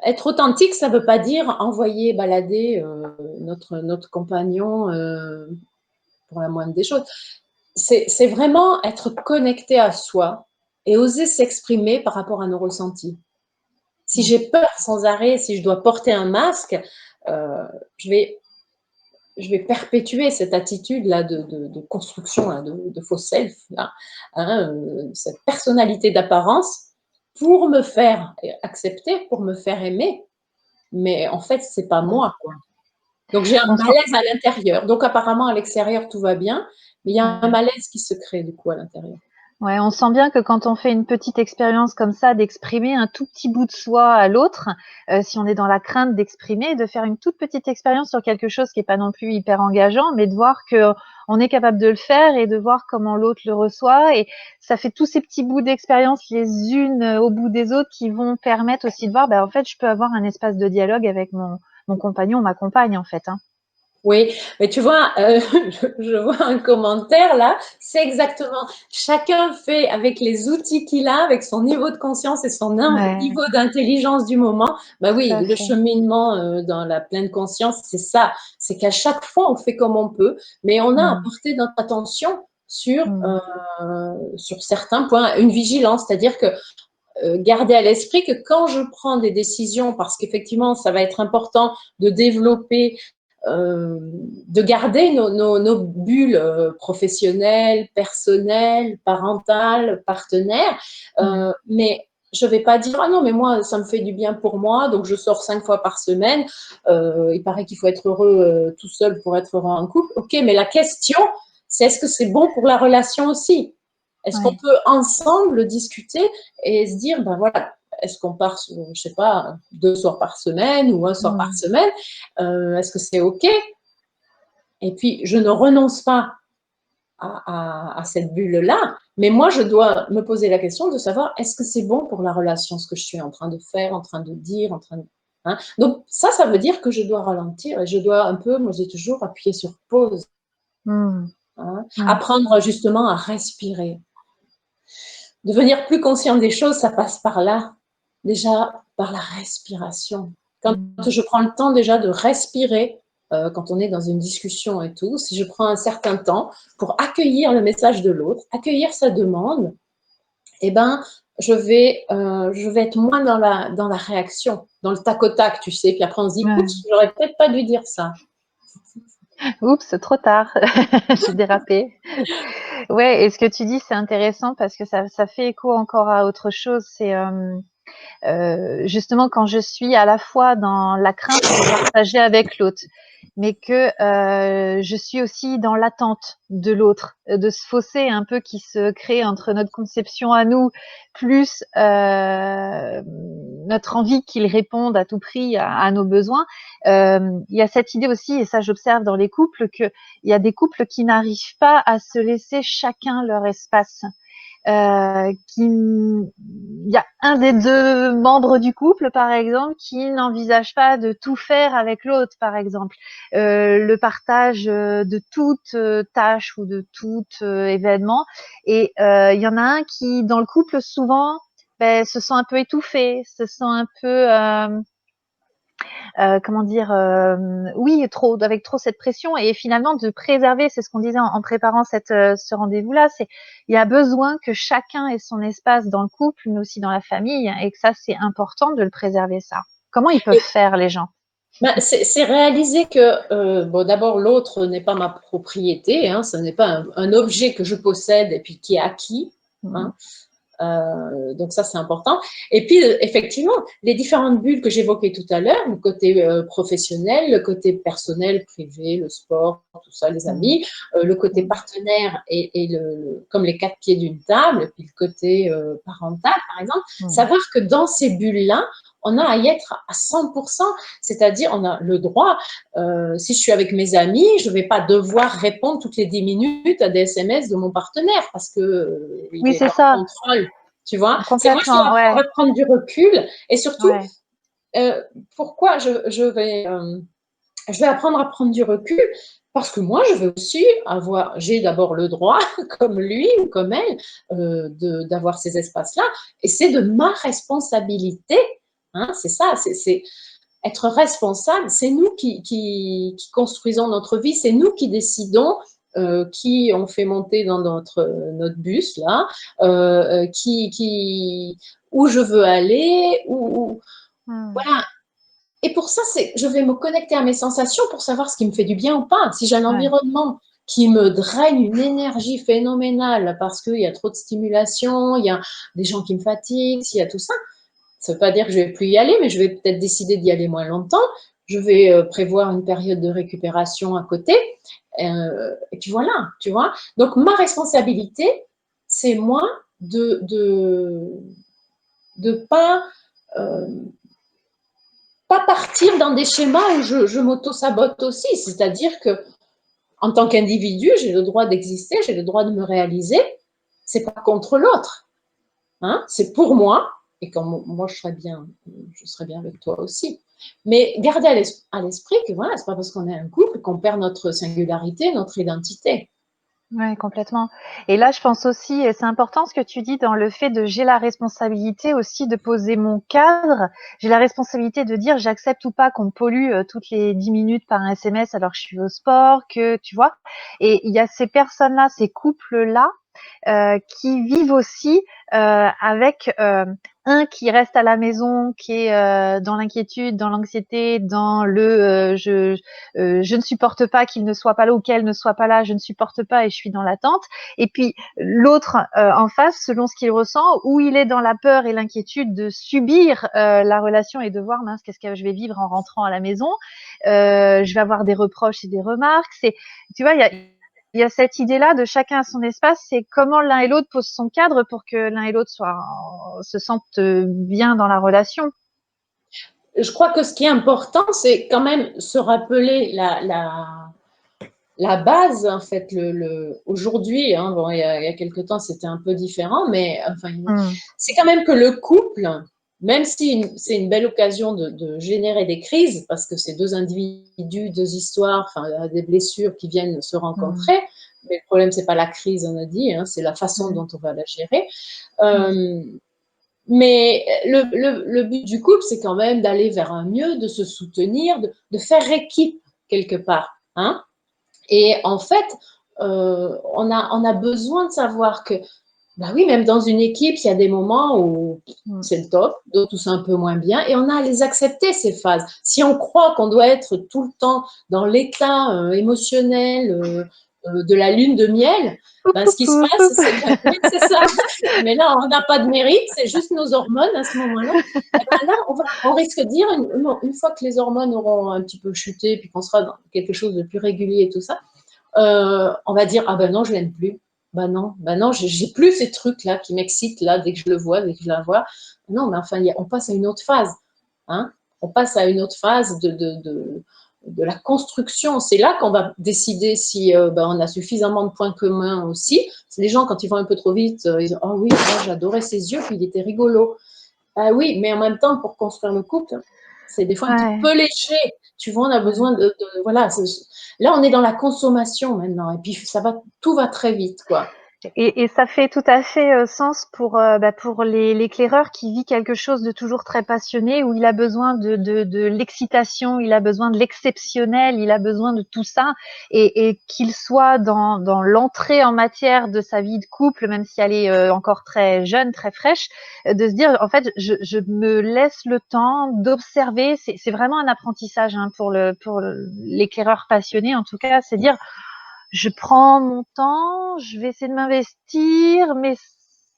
Être authentique, ça ne veut pas dire envoyer balader notre compagnon pour la moindre des choses. C'est vraiment être connecté à soi et oser s'exprimer par rapport à nos ressentis. Si
Mm.
j'ai peur sans arrêt, si je dois porter un masque, euh, je vais perpétuer cette attitude-là de construction, là, de faux self, là, hein, cette personnalité d'apparence pour me faire accepter, pour me faire aimer. Mais en fait, c'est pas
Mm.
moi, quoi. Donc j'ai un
On sent,
malaise à l'intérieur. Donc apparemment, à l'extérieur, tout va bien, mais il y a un
ouais.
malaise qui se crée, du coup, à l'intérieur.
Ouais, on sent bien que quand on fait une petite expérience comme ça, d'exprimer un tout petit bout de soi à l'autre, si on est dans la crainte d'exprimer, de faire une toute petite expérience sur quelque chose qui est pas non plus hyper engageant, mais de voir que on est capable de le faire et de voir comment l'autre le reçoit. Et ça fait tous ces petits bouts d'expérience les unes au bout des autres qui vont permettre aussi de voir, bah, en fait, je peux avoir un espace de dialogue avec mon compagnon, ma compagne, en fait, hein.
Oui, mais tu vois, je vois un commentaire là, c'est exactement, chacun fait avec les outils qu'il a, avec son niveau de conscience et son
Ouais,
niveau d'intelligence du moment. Bah
tout
oui,
à
le
fait.
cheminement dans la pleine conscience, c'est ça. C'est qu'à chaque fois, on fait comme on peut, mais on a à
Mmh.
porter notre attention
Mmh.
sur certains points, une vigilance, c'est-à-dire que garder à l'esprit que quand je prends des décisions, parce qu'effectivement, ça va être important de développer, de garder nos bulles professionnelles, personnelles, parentales, partenaires,
Mmh.
mais je ne vais pas dire ah non mais moi ça me fait du bien pour moi donc je sors 5 fois par semaine. Il paraît qu'il faut être heureux tout seul pour être heureux en couple. Ok, mais la question c'est est-ce que c'est bon pour la relation aussi? Est-ce qu'on
Ouais.
peut ensemble discuter et se dire, ben voilà, est-ce qu'on part, je sais pas, 2 soirs par semaine ou un soir par
Mmh.
semaine? Est-ce que c'est OK? Et puis, je ne renonce pas à cette bulle-là, mais moi, je dois me poser la question de savoir, est-ce que c'est bon pour la relation, ce que je suis en train de faire, en train de dire, en train de... Hein. Donc, ça veut dire que je dois ralentir et je dois un peu, moi, j'ai toujours appuyé sur pause.
Mmh.
Hein.
Ouais.
Apprendre justement à respirer. Devenir plus conscient des choses, ça passe par là, déjà par la respiration. Quand
Mmh.
je prends le temps déjà de respirer, quand on est dans une discussion et tout, si je prends un certain temps pour accueillir le message de l'autre, accueillir sa demande, eh ben, je vais être moins dans la réaction, dans le tac au tac, tu sais. Puis après, on se dit, oups,
Ouais.
j'aurais peut-être pas dû dire ça.
Oups, trop tard, j'ai dérapé. Ouais, et ce que tu dis, c'est intéressant parce que ça fait écho encore à autre chose. C'est justement quand je suis à la fois dans la crainte de partager avec l'autre, mais que je suis aussi dans l'attente de l'autre, de ce fossé un peu qui se crée entre notre conception à nous, plus notre envie qu'il réponde à tout prix à nos besoins. Il y a cette idée aussi, et ça j'observe dans les couples, qu'il y a des couples qui n'arrivent pas à se laisser chacun leur espace. Il y a un des deux membres du couple, par exemple, qui n'envisage pas de tout faire avec l'autre, par exemple. Le partage de toute tâche ou de tout événement. Et il y en a un qui, dans le couple, souvent, ben, se sent un peu étouffé, se sent un peu comment dire, oui, trop avec trop cette pression et finalement de préserver, c'est ce qu'on disait en préparant ce rendez-vous-là, c'est il y a besoin que chacun ait son espace dans le couple, mais aussi dans la famille, et que ça c'est important de le préserver ça. Comment ils peuvent
Et
faire les gens?
ben, c'est réaliser que, bon, d'abord, l'autre n'est pas ma propriété, hein, ce n'est pas un objet que je possède et puis qui est acquis.
Mmh.
Hein. Donc ça, c'est important. Et puis, effectivement, les différentes bulles que j'évoquais tout à l'heure, le côté professionnel, le côté personnel, privé, le sport, tout ça, les
Mmh.
amis, le côté
Mmh.
partenaire et comme les 4 pieds d'une table, et puis le côté parental, par exemple,
Mmh.
savoir que dans ces bulles-là, on a à y être à 100%, c'est-à-dire on a le droit, si je suis avec mes amis, je ne vais pas devoir répondre toutes les 10 minutes à des SMS de mon partenaire parce que il
Oui,
est
c'est
en
ça,
contrôle, tu vois. C'est moi, je dois
complètement,
apprendre
ouais,
à prendre du recul et surtout,
ouais,
pourquoi je vais apprendre à prendre du recul parce que moi, je veux aussi j'ai d'abord le droit, comme lui ou comme elle, d'avoir ces espaces-là. Et c'est de ma responsabilité. Hein, c'est ça, c'est être responsable. C'est nous qui construisons notre vie, c'est nous qui décidons qui on fait monter dans notre bus, là, où je veux aller,
mmh,
voilà, et pour ça, je vais me connecter à mes sensations pour savoir ce qui me fait du bien ou pas. Si j'ai un
ouais,
environnement qui me draine une énergie phénoménale parce qu'il y a trop de stimulation, il y a des gens qui me fatiguent, s'il y a tout ça, ça ne veut pas dire que je ne vais plus y aller, mais je vais peut-être décider d'y aller moins longtemps. Je vais prévoir une période de récupération à côté. Et puis voilà, tu vois. Donc, ma responsabilité, c'est moi de pas euh, pas partir dans des schémas où je m'auto-sabote aussi. C'est-à-dire que en tant qu'individu, j'ai le droit d'exister, j'ai le droit de me réaliser. C'est pas contre l'autre, hein, c'est pour moi. Et quand moi je serais bien avec toi aussi. Mais garder à l'esprit que voilà, c'est pas parce qu'on est un couple qu'on perd notre singularité, notre identité.
ouais, complètement. Et là, je pense aussi, et c'est important ce que tu dis dans le fait de j'ai la responsabilité aussi de poser mon cadre. J'ai la responsabilité de dire j'accepte ou pas qu'on me pollue toutes les 10 minutes par un SMS alors que je suis au sport, que tu vois. Et il y a ces personnes-là, ces couples-là qui vivent aussi avec un qui reste à la maison, qui est dans l'inquiétude, dans l'anxiété, dans je ne supporte pas qu'il ne soit pas là ou qu'elle ne soit pas là, je ne supporte pas et je suis dans l'attente. Et puis l'autre en face, selon ce qu'il ressent, où il est dans la peur et l'inquiétude de subir la relation et de voir mince qu'est-ce que je vais vivre en rentrant à la maison. Je vais avoir des reproches et des remarques. C'est, tu vois, il y a cette idée-là de chacun à son espace, c'est comment l'un et l'autre pose son cadre pour que l'un et l'autre se sentent bien dans la relation.
Je crois que ce qui est important, c'est quand même se rappeler la base, en fait, aujourd'hui, hein, bon, il y a quelque temps, c'était un peu différent, mais enfin,
Mm.
c'est quand même que le couple, même si c'est une belle occasion de générer des crises, parce que c'est deux individus, deux histoires, enfin, des blessures qui viennent se
Mm.
rencontrer, mais le problème, c'est pas la crise, on a dit, hein, c'est la façon
Mm.
dont on va la gérer.
Mm.
Euh, mais le but du couple, c'est quand même d'aller vers un mieux, de se soutenir, de faire équipe quelque part. Hein. Et en fait, on a besoin de savoir que, bah oui, même dans une équipe, il y a des moments où
Mm.
c'est le top, d'autres où c'est un peu moins bien, et on a à les accepter, ces phases. Si on croit qu'on doit être tout le temps dans l'état émotionnel de la lune de miel,
Poup,
ben,
poup,
ce qui se
poup,
passe,
poup.
c'est que, oui, c'est ça, mais là, on n'a pas de mérite, c'est juste nos hormones à ce moment-là. Et ben là, on risque de dire, une fois que les hormones auront un petit peu chuté, puis qu'on sera dans quelque chose de plus régulier et tout ça, on va dire ah ben non, je l'aime plus. Ben non, j'ai plus ces trucs là qui m'excitent là dès que je le vois, dès que je la vois. Non, mais enfin, on passe à une autre phase. Hein, on passe à une autre phase de la construction. C'est là qu'on va décider si on a suffisamment de points communs aussi. Les gens, quand ils vont un peu trop vite, ils disent oh oui, moi, j'adorais ses yeux, puis il était rigolo. Ah oui, mais en même temps, pour construire le couple, c'est des fois un petit
Ouais,
peu léger. Tu vois, on a
ouais.
besoin voilà. Là, on est dans la consommation maintenant, et puis tout va très vite, quoi.
Et ça fait tout à fait sens pour l'éclaireur qui vit quelque chose de toujours très passionné, où il a besoin de l'excitation, il a besoin de l'exceptionnel, il a besoin de tout ça, et qu'il soit dans l'entrée en matière de sa vie de couple, même si elle est encore très jeune, très fraîche, de se dire en fait je me laisse le temps d'observer. C'est vraiment un apprentissage hein, pour l'éclaireur passionné en tout cas, c'est dire je prends mon temps, je vais essayer de m'investir, mais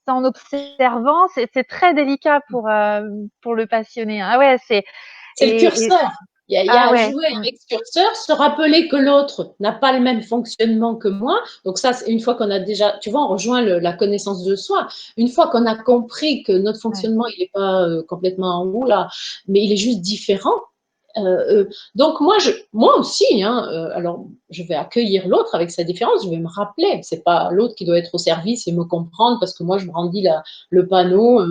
en observant, c'est très délicat pour le passionné. Ah ouais,
C'est le
et
curseur. Il y a
Ah
à
ouais.
jouer avec curseur, se rappeler que l'autre n'a pas le même fonctionnement que moi. Donc ça, une fois qu'on a déjà, tu vois, on rejoint la connaissance de soi. Une fois qu'on a compris que notre
Ouais.
fonctionnement, il n'est pas complètement en haut là, mais il est juste différent. Donc moi aussi, hein, alors je vais accueillir l'autre avec sa différence, je vais me rappeler, c'est pas l'autre qui doit être au service et me comprendre parce que moi je brandis le panneau,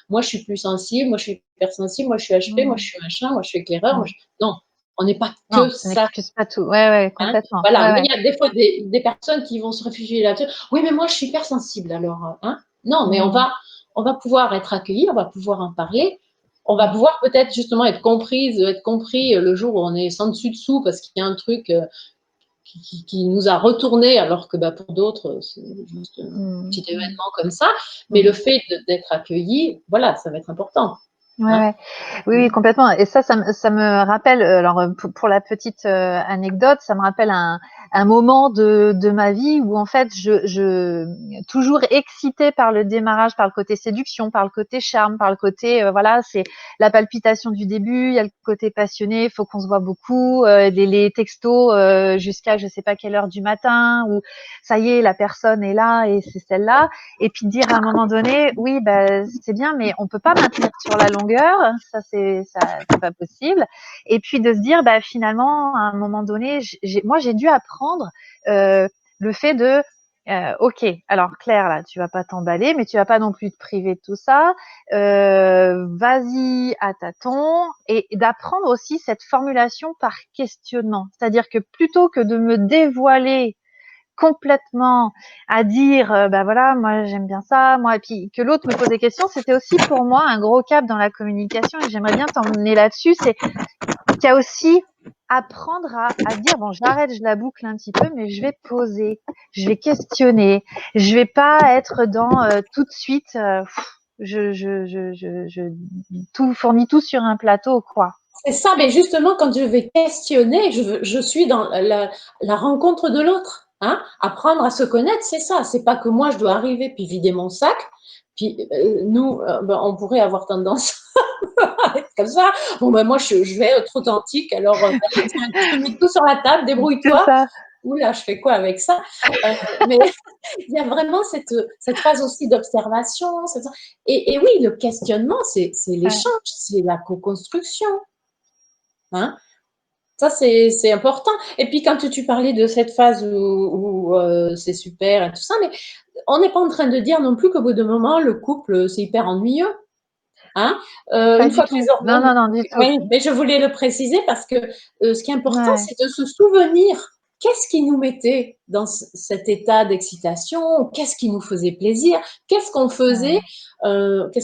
moi je suis plus sensible, moi je suis hypersensible, moi je suis HP, moi je
Mmh.
suis machin, moi je suis éclaireur,
Mmh.
non, on n'est pas
Non,
que
ça
ça.
n'excuse pas tout. Ouais, ouais,
Hein,
complètement.
voilà,
Ouais,
mais
ouais.
il y a des fois des personnes qui vont se réfugier là-dessus. Oui, mais moi je suis hypersensible alors. Hein, non, mais
Mmh.
on va pouvoir être accueillis, on va pouvoir en parler. On va
Mmh.
pouvoir peut-être justement être comprise, être compris le jour où on est sans dessus dessous parce qu'il y a un truc qui nous a retourné alors que bah, pour d'autres c'est juste un
Mmh.
petit événement comme ça. Mais le
Mmh.
fait d'être accueilli, voilà, ça va être important.
Ouais,
Hein.
ouais. Oui, oui, complètement. Et ça me rappelle, alors pour la petite anecdote, ça me rappelle un moment de ma vie où en fait, toujours excitée par le démarrage, par le côté séduction, par le côté charme, par le côté, voilà, c'est la palpitation du début, il y a le côté passionné, il faut qu'on se voit beaucoup, les textos jusqu'à je sais pas quelle heure du matin, où ça y est, la personne est là et c'est celle-là. Et puis dire à un moment donné, oui, bah, c'est bien, mais on peut pas maintenir sur la longueur, c'est pas possible. Et puis de se dire, bah, finalement, à un moment donné, moi, j'ai dû apprendre le fait de, ok, alors Claire, là, tu vas pas t'emballer, mais tu vas pas non plus te priver de tout ça. Vas-y à tâtons et d'apprendre aussi cette formulation par questionnement. C'est-à-dire que plutôt que de me dévoiler complètement à dire bah voilà moi j'aime bien ça moi et puis que l'autre me pose des questions c'était aussi pour moi un gros cap dans la communication et j'aimerais bien t'emmener là-dessus c'est qu'il y a aussi apprendre à dire bon j'arrête je la boucle un petit peu mais je vais poser je vais questionner je vais pas être dans tout de suite je tout fournis tout sur un plateau quoi.
C'est ça, mais justement, quand je vais questionner, je suis dans la rencontre de l'autre. Hein. Apprendre à se connaître, c'est ça. C'est pas que moi, je dois arriver puis vider mon sac. Puis nous, ben, on pourrait avoir tendance à être comme ça. Bon, ben moi, je vais être authentique. Alors, allez, tiens, je te mets tout sur la table,
C'est
débrouille-toi.
ça.
Oula, je fais quoi avec ça? Mais il y a vraiment cette phase aussi d'observation. Et oui, le questionnement, c'est
Ouais.
l'échange, c'est la co-construction. Hein. Ça, c'est important. Et puis, quand tu parlais de cette phase où c'est super et tout ça, mais on n'est pas en train de dire non plus qu'au bout d'un moment, le couple, c'est hyper ennuyeux. Hein.
Pas
Une
du
fois que les
tout non
hormones.
non non du tout
Oui, mais je voulais le préciser parce que ce qui est important,
ouais.
c'est de se souvenir qu'est-ce qui nous mettait dans cet état d'excitation, qu'est-ce qui nous faisait plaisir,
Ouais.
qu'est-ce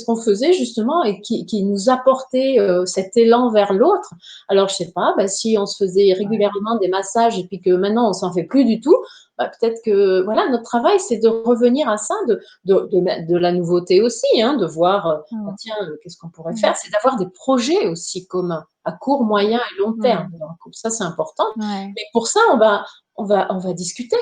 qu'on faisait justement et qui nous apportait cet élan vers l'autre. Alors, je sais pas, bah, si on se faisait
Ouais.
régulièrement des massages et puis que maintenant on s'en fait plus du tout, bah, peut-être que voilà, notre travail, c'est de revenir à ça, de la nouveauté aussi, hein, de voir ah,
Mmh.
tiens, qu'est-ce qu'on pourrait
Mmh.
faire? C'est d'avoir des projets aussi communs, à court, moyen et long terme.
Mmh.
Donc, ça, c'est important.
Ouais.
Mais pour ça, on va discuter.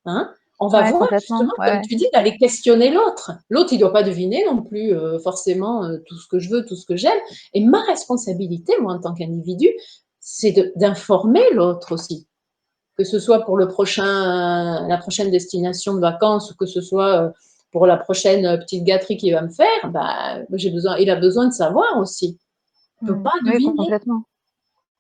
Hein. On va
Ouais,
voir
complètement.
justement,
Ouais,
comme
ouais.
tu dis, d'aller questionner l'autre. L'autre, il ne doit pas deviner non plus forcément tout ce que je veux, tout ce que j'aime. Et ma responsabilité, moi, en tant qu'individu, c'est d'informer l'autre aussi. Que ce soit pour la prochaine destination de vacances ou que ce soit pour la prochaine petite gâterie qu'il va me faire, bah, il a besoin de savoir aussi. Il ne peut
Mmh.
pas
Oui,
deviner.
complètement.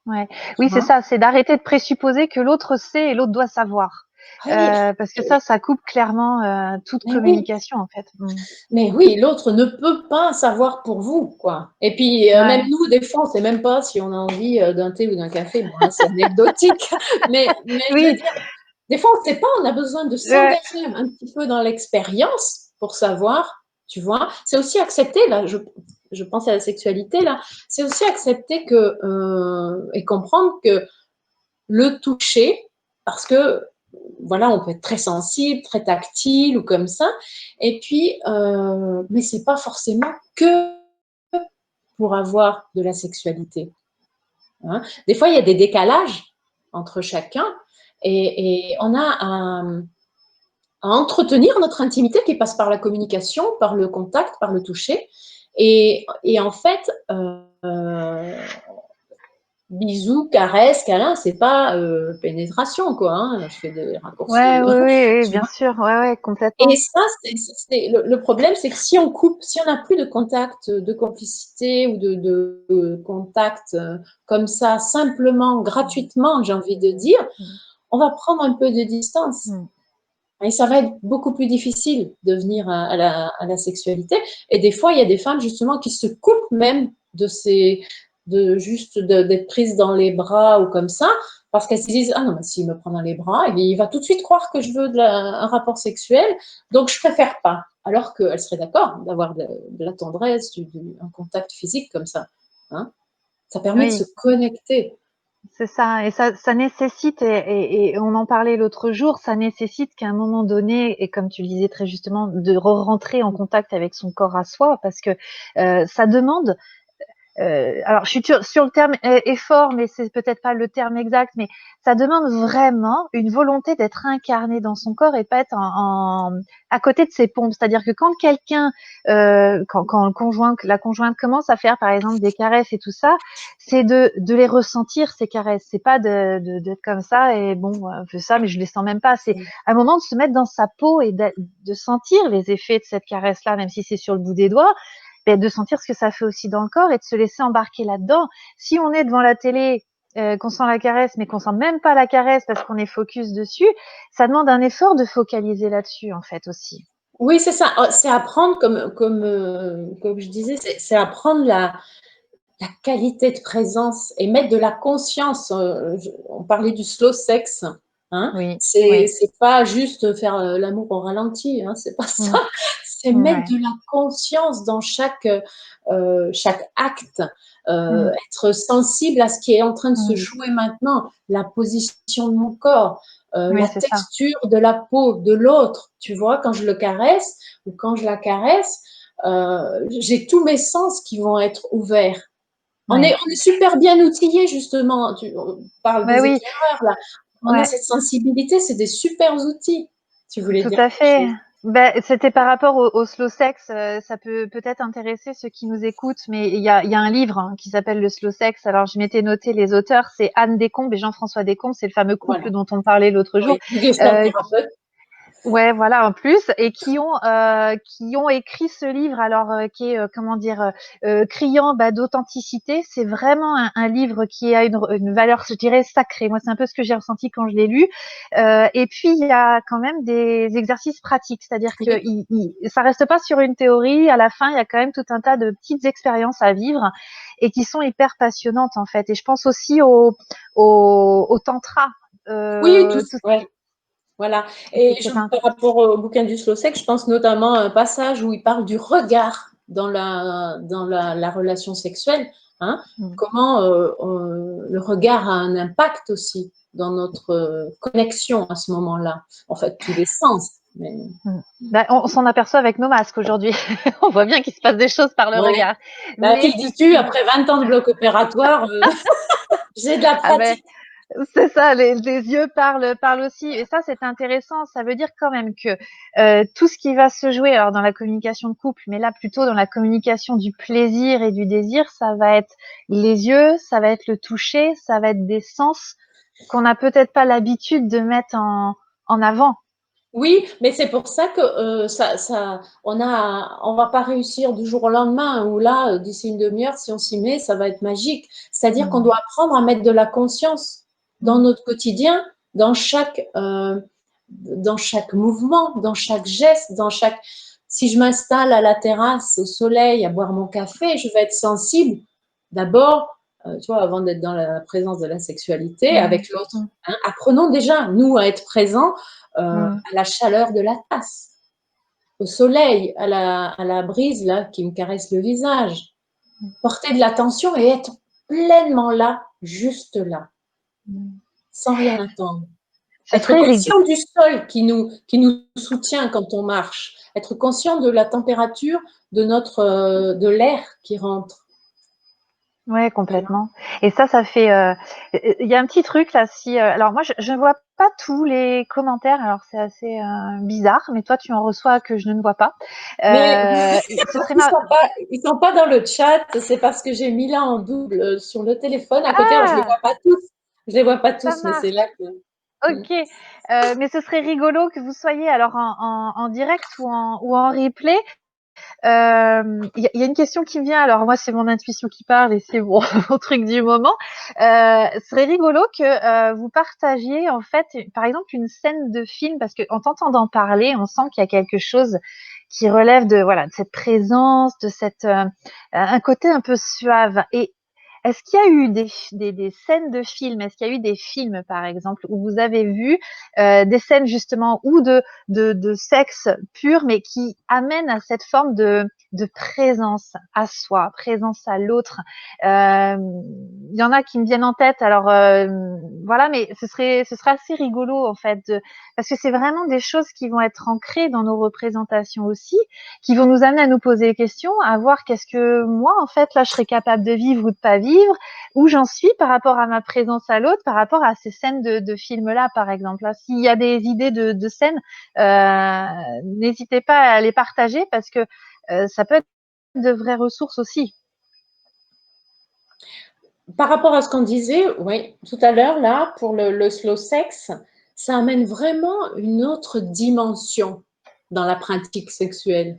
Ouais.
Tu
Oui, c'est
vois.
ça, c'est d'arrêter de présupposer que l'autre sait et l'autre doit savoir.
Oui,
Parce que ça coupe clairement, toute
mais oui,
communication, en fait. Mmh.
mais oui, l'autre ne peut pas savoir pour vous, quoi. Et puis, même
Ouais.
nous, des fois, on ne sait même pas si on a envie d'un thé ou d'un café. Bon, là, c'est anecdotique. Mais je veux
Oui,
dire, des fois, on ne sait pas, on a besoin de
ouais.
s'engager un petit peu dans l'expérience pour savoir, tu vois. C'est aussi accepter, là, je pense à la sexualité, là, c'est aussi accepter et comprendre que le toucher, parce que, voilà, on peut être très sensible, très tactile ou comme ça, et puis, mais c'est pas forcément que pour avoir de la sexualité. Hein. Des fois, il y a des décalages entre chacun, et on a à entretenir notre intimité qui passe par la communication, par le contact, par le toucher. Et en fait, bisous, caresses, câlins, c'est pas pénétration, quoi. Hein. Je fais des raccourcis.
Ouais, oui, oui, oui,
Tu
bien
vois.
sûr. Ouais, ouais,
Et
complètement.
ça, le problème, c'est que si on coupe, si on n'a plus de contact de complicité ou de contact comme ça, simplement, gratuitement, j'ai envie de dire,
Mm.
on va prendre un peu de distance.
Mm.
Et ça va être beaucoup plus difficile de venir à la sexualité. Et des fois, il y a des femmes justement qui se coupent même de ces, de juste d'être prises dans les bras ou comme ça, parce qu'elles se disent ah non, mais s'il me prend dans les bras, eh bien, il va tout de suite croire que je veux un rapport sexuel, donc je préfère pas. Alors qu'elle serait d'accord d'avoir de la tendresse, un contact physique comme ça. Hein. Ça permet de se
Oui.
connecter.
C'est ça, et ça nécessite, et on en parlait l'autre jour, ça nécessite qu'à un moment donné, et comme tu le disais très justement, de re-rentrer en contact avec son corps à soi, parce que ça demande alors, je suis sur le terme effort, mais c'est peut-être pas le terme exact, mais ça demande vraiment une volonté d'être incarné dans son corps et pas être à côté de ses pompes. C'est-à-dire que quand quelqu'un, quand la conjointe commence à faire, par exemple, des caresses et tout ça, c'est de les ressentir, ces caresses. C'est pas d'être comme ça et bon, je fais ça, mais je les sens même pas. C'est un moment de se mettre dans sa peau et de sentir les effets de cette caresse-là, même si c'est sur le bout des doigts, de sentir ce que ça fait aussi dans le corps et de se laisser embarquer là-dedans. Si on est devant la télé, qu'on sent la caresse, mais qu'on sent même pas la caresse parce qu'on est focus dessus, ça demande un effort de focaliser là-dessus, en fait, aussi.
Oui, c'est ça. C'est apprendre, comme je disais, c'est apprendre la qualité de présence et mettre de la conscience. On parlait du slow sex. Hein.
Oui,
C'est
oui.
c'est pas juste faire l'amour au ralenti. Hein, c'est pas ça.
Mmh.
C'est mettre
Ouais.
de la conscience dans chaque acte.
Mmh.
Être sensible à ce qui est en train de se
Mmh.
jouer maintenant, la position de mon corps,
Oui,
la
c'est ça.
texture de la peau de l'autre. Tu vois, quand je le caresse ou quand je la caresse, j'ai tous mes sens qui vont être ouverts.
Ouais.
On est super bien outillés, justement. On parle
Ouais,
des
oui.
éclaireurs, là. On a
Ouais.
cette sensibilité, c'est des super outils. Tu voulais
Tout
dire
à
quelque
fait.
chose?
Ben, c'était par rapport au slow sex. Ça peut peut-être intéresser ceux qui nous écoutent, mais il y a un livre qui s'appelle Le slow sex. Alors, je m'étais noté les auteurs, c'est Anne Descombes et Jean-François Descombes, c'est le fameux couple
Voilà.
dont on parlait l'autre jour,
Oui, Gestalt
euh,
thérapeute.
ouais, voilà, en plus, et qui ont écrit ce livre, alors qui est comment dire, criant d'authenticité. C'est vraiment un livre qui a une valeur, je dirais, sacrée. Moi, c'est un peu ce que j'ai ressenti quand je l'ai lu. Et puis il y a quand même des exercices pratiques, c'est-à-dire que
Oui.
ça reste pas sur une théorie. À la fin, il y a quand même tout un tas de petites expériences à vivre et qui sont hyper passionnantes en fait. Et je pense aussi au tantra.
Oui, tout,
Tout ce
ouais, voilà. Et
qui est un...
par rapport au bouquin du slow sex, je pense notamment à un passage où il parle du regard dans la relation sexuelle. Hein. Comment le regard a un impact aussi dans notre connexion à ce moment-là. En fait, tous les sens. Mais...
Ben, on s'en aperçoit avec nos masques aujourd'hui. On voit bien qu'il se passe des choses par le
Ouais.
regard.
Bah,
Mais
qui dis-tu, après 20 ans de bloc opératoire, j'ai de la
ah ben,
pratique.
c'est ça, les yeux parlent aussi. Et ça, c'est intéressant. Ça veut dire quand même que tout ce qui va se jouer, alors dans la communication de couple, mais là plutôt dans la communication du plaisir et du désir, ça va être les yeux, ça va être le toucher, ça va être des sens qu'on n'a peut-être pas l'habitude de mettre en avant.
Oui, mais c'est pour ça que on va pas réussir du jour au lendemain, ou là, d'ici une demi-heure, si on s'y met, ça va être magique. C'est-à-dire qu'on
Mm.
doit apprendre à mettre de la conscience dans
Mm.
notre quotidien, dans chaque mouvement, dans chaque geste, si je m'installe à la terrasse, au soleil, à boire mon café, je vais être sensible d'abord, tu vois, avant d'être dans la présence de la sexualité
Mm.
avec l'autre.
Mm.
Hein. Apprenons déjà, nous, à être présents
Mm.
à la chaleur de la tasse, au soleil, à la brise là qui me caresse le visage. Porter de l'attention et être pleinement là, juste là,
Mm.
sans rien attendre.
Ce
Être
serait
conscient du sol qui nous soutient quand on marche. Être conscient de la température de l'air qui rentre.
Ouais,
Voilà.
complètement. Et ça fait. Il y a un petit truc là. Si, alors moi, je ne vois pas tous les commentaires. Alors c'est assez bizarre, mais toi, tu en reçois que je ne vois pas.
Mais
Ce serait
ils
ma.
sont pas, ils sont pas dans le chat. C'est parce que j'ai mis là en double sur le téléphone à côté. Alors je les vois
Ah,
pas tous. Je les vois pas
ça
tous, mais c'est
marche.
là que. Mm.
Ok. Mais ce serait rigolo que vous soyez alors en direct ou en replay. Il y a une question qui me vient. Alors moi, c'est mon intuition qui parle et c'est mon, mon truc du moment. Ce serait rigolo que vous partagiez en fait, par exemple, une scène de film parce que en t'entendant parler, on sent qu'il y a quelque chose qui relève de voilà de cette présence, de cette un côté un peu suave. Et est-ce qu'il y a eu des scènes de films? Est-ce qu'il y a eu des films, par exemple, où vous avez vu des scènes justement ou de sexe pur, mais qui amènent à cette forme de présence à soi, présence à l'autre. Il y en a qui me viennent en tête, alors voilà, mais ce serait assez rigolo en fait, parce que c'est vraiment des choses qui vont être ancrées dans nos représentations aussi, qui vont nous amener à nous poser des questions, à voir qu'est-ce que moi en fait là je serais capable de vivre ou de pas vivre, où j'en suis par rapport à ma présence à l'autre, par rapport à ces scènes de films-là, par exemple. Là, s'il y a des idées de scènes, n'hésitez pas à les partager parce que ça peut être de vraies ressources aussi.
Par rapport à ce qu'on disait, oui, tout à l'heure, là, pour le slow sex, ça amène vraiment une autre dimension dans la pratique sexuelle.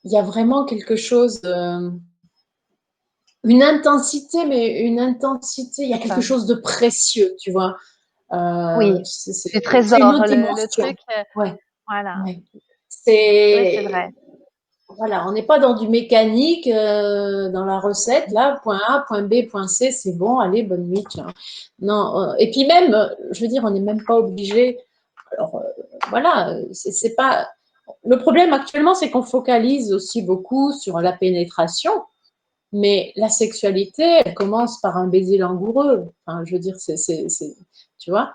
Il y a vraiment quelque chose, une intensité, mais une intensité, il y a
C'est
quelque
ça.
chose de précieux, tu vois.
Oui, du
C'est une
trésor,
autre
le
dimension.
truc,
Ouais,
voilà.
ouais.
Oui, c'est
C'est,
vrai.
voilà, on n'est pas dans du mécanique, dans la recette, là, point A, point B, point C, c'est bon, allez, bonne nuit, tiens. Non, et puis même, je veux dire, on n'est même pas obligé. Alors, voilà, c'est pas. Le problème actuellement, c'est qu'on focalise aussi beaucoup sur la pénétration, mais la sexualité, elle commence par un baiser langoureux. Enfin, je veux dire, tu vois.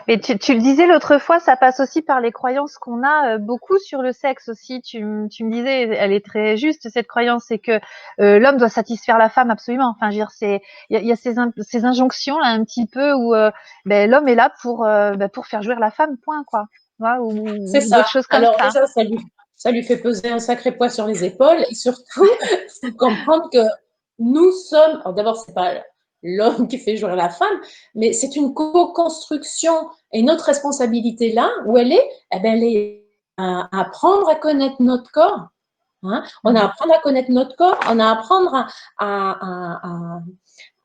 Mais tu le disais l'autre fois, ça passe aussi par les croyances qu'on a beaucoup sur le sexe aussi. Tu me disais, elle est très juste cette croyance, c'est que l'homme doit satisfaire la femme absolument. Enfin, je veux dire, il y a ces injonctions là un petit peu où ben, l'homme est là pour faire jouir la femme, point quoi. Voilà,
C'est
ou d'autres
ça.
choses comme
Alors
ça.
déjà, ça lui fait peser un sacré poids sur les épaules. Et surtout, il faut comprendre que nous sommes. Alors d'abord, c'est pas l'homme qui fait jouer la femme, mais c'est une co-construction. Et notre responsabilité là, où elle est, eh ben, elle est à apprendre à connaître notre corps. Hein. On a à
Mm.
apprendre à connaître notre corps, on a à apprendre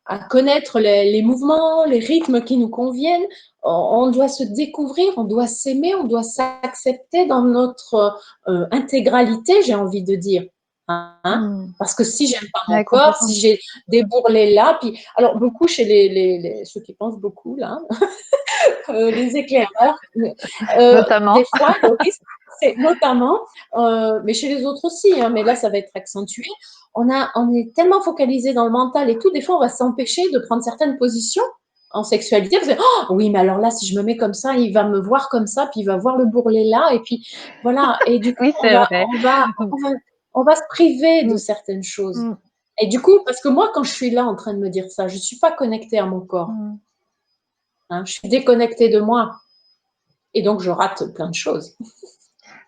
à connaître les mouvements, les rythmes qui nous conviennent. On doit se découvrir, on doit s'aimer, on doit s'accepter dans notre intégralité, j'ai envie de dire. Hein.
Mm.
Parce que si j'aime pas mon
Ouais,
corps,
complètement.
si j'ai des bourrelets là, puis alors beaucoup chez ceux qui pensent beaucoup là, les éclaireurs, des
Notamment.
fois le risque, c'est notamment, mais chez les autres aussi, hein, mais là ça va être accentué. On est tellement focalisé dans le mental et tout, des fois on va s'empêcher de prendre certaines positions en sexualité. Parce que, oh, oui, mais alors là, si je me mets comme ça, il va me voir comme ça, puis il va voir le bourrelet là, et puis voilà. Et du coup,
Oui, c'est vrai.
on va se priver de
Mm.
certaines choses.
Mm.
Et du coup, parce que moi, quand je suis là en train de me dire ça, je ne suis pas connectée à mon corps.
Mm.
Hein, je suis déconnectée de moi. Et donc, je rate plein de choses.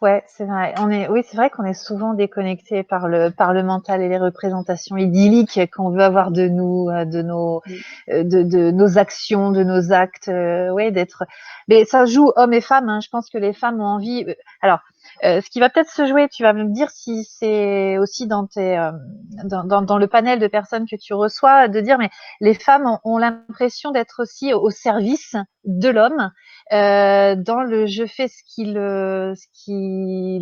Ouais, c'est vrai. Oui, c'est vrai qu'on est souvent déconnecté par le mental et les représentations idylliques qu'on veut avoir de nous, de nos actions, de nos actes. Ouais, d'être. Mais ça joue hommes et femmes. Hein. Je pense que les femmes ont envie. Alors, ce qui va peut-être se jouer, tu vas me dire si c'est aussi dans le panel de personnes que tu reçois, de dire, mais les femmes ont l'impression d'être aussi au service de l'homme dans le je fais ce qu'il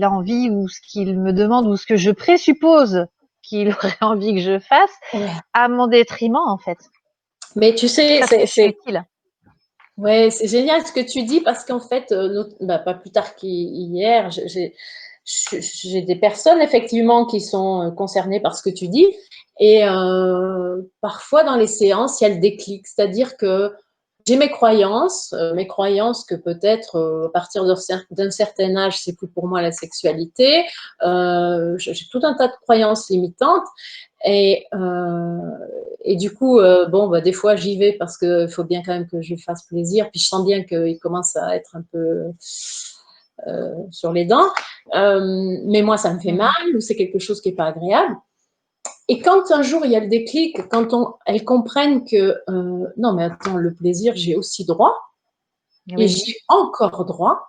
a envie ou ce qu'il me demande ou ce que je présuppose qu'il aurait envie que je fasse
Ouais.
à mon détriment en fait.
Mais tu sais,
Parce que je suis utile.
ouais, c'est génial ce que tu dis parce qu'en fait, bah, pas plus tard qu'hier, j'ai des personnes effectivement qui sont concernées par ce que tu dis. Et parfois dans les séances, il y a le déclic, c'est-à-dire que j'ai mes croyances que peut-être à partir d'un certain âge, c'est plus pour moi la sexualité. J'ai tout un tas de croyances limitantes. Et du coup, bon, bah, des fois, j'y vais parce qu'il faut bien quand même que je lui fasse plaisir. Puis je sens bien qu'il commence à être un peu sur les dents. Mais moi, ça me fait mal ou c'est quelque chose qui n'est pas agréable. Et quand un jour il y a le déclic, quand elles comprennent que non, mais attends, le plaisir, j'ai aussi droit et j'y ai encore droit.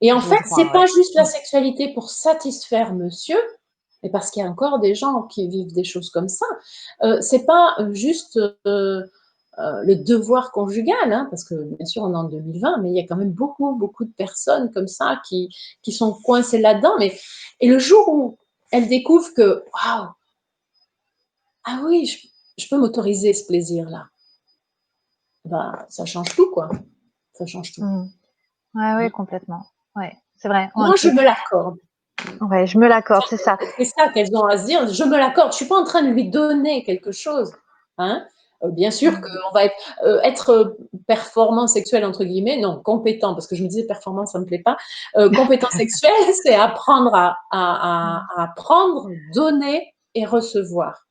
Et en fait, c'est pas juste la sexualité pour satisfaire monsieur, mais parce qu'il y a encore des gens qui vivent des choses comme ça. C'est pas juste le devoir conjugal, hein, parce que bien sûr on est en 2020, mais il y a quand même beaucoup, beaucoup de personnes comme ça qui sont coincées là-dedans. Et le jour où elles découvrent que, waouh, ah oui, je peux m'autoriser ce plaisir-là, bah, ça change tout, quoi. Ça change tout.
Ouais, complètement. Ouais, c'est vrai.
Moi, je me l'accorde.
Ouais, je me l'accorde, c'est ça.
C'est ça qu'elles ont à se dire, je me l'accorde. Je suis pas en train de lui donner quelque chose. Hein. Bien sûr qu'on va être performant sexuel, entre guillemets, non, compétent, parce que je me disais performant, ça me plaît pas. Compétent sexuel, c'est apprendre à apprendre, donner et recevoir.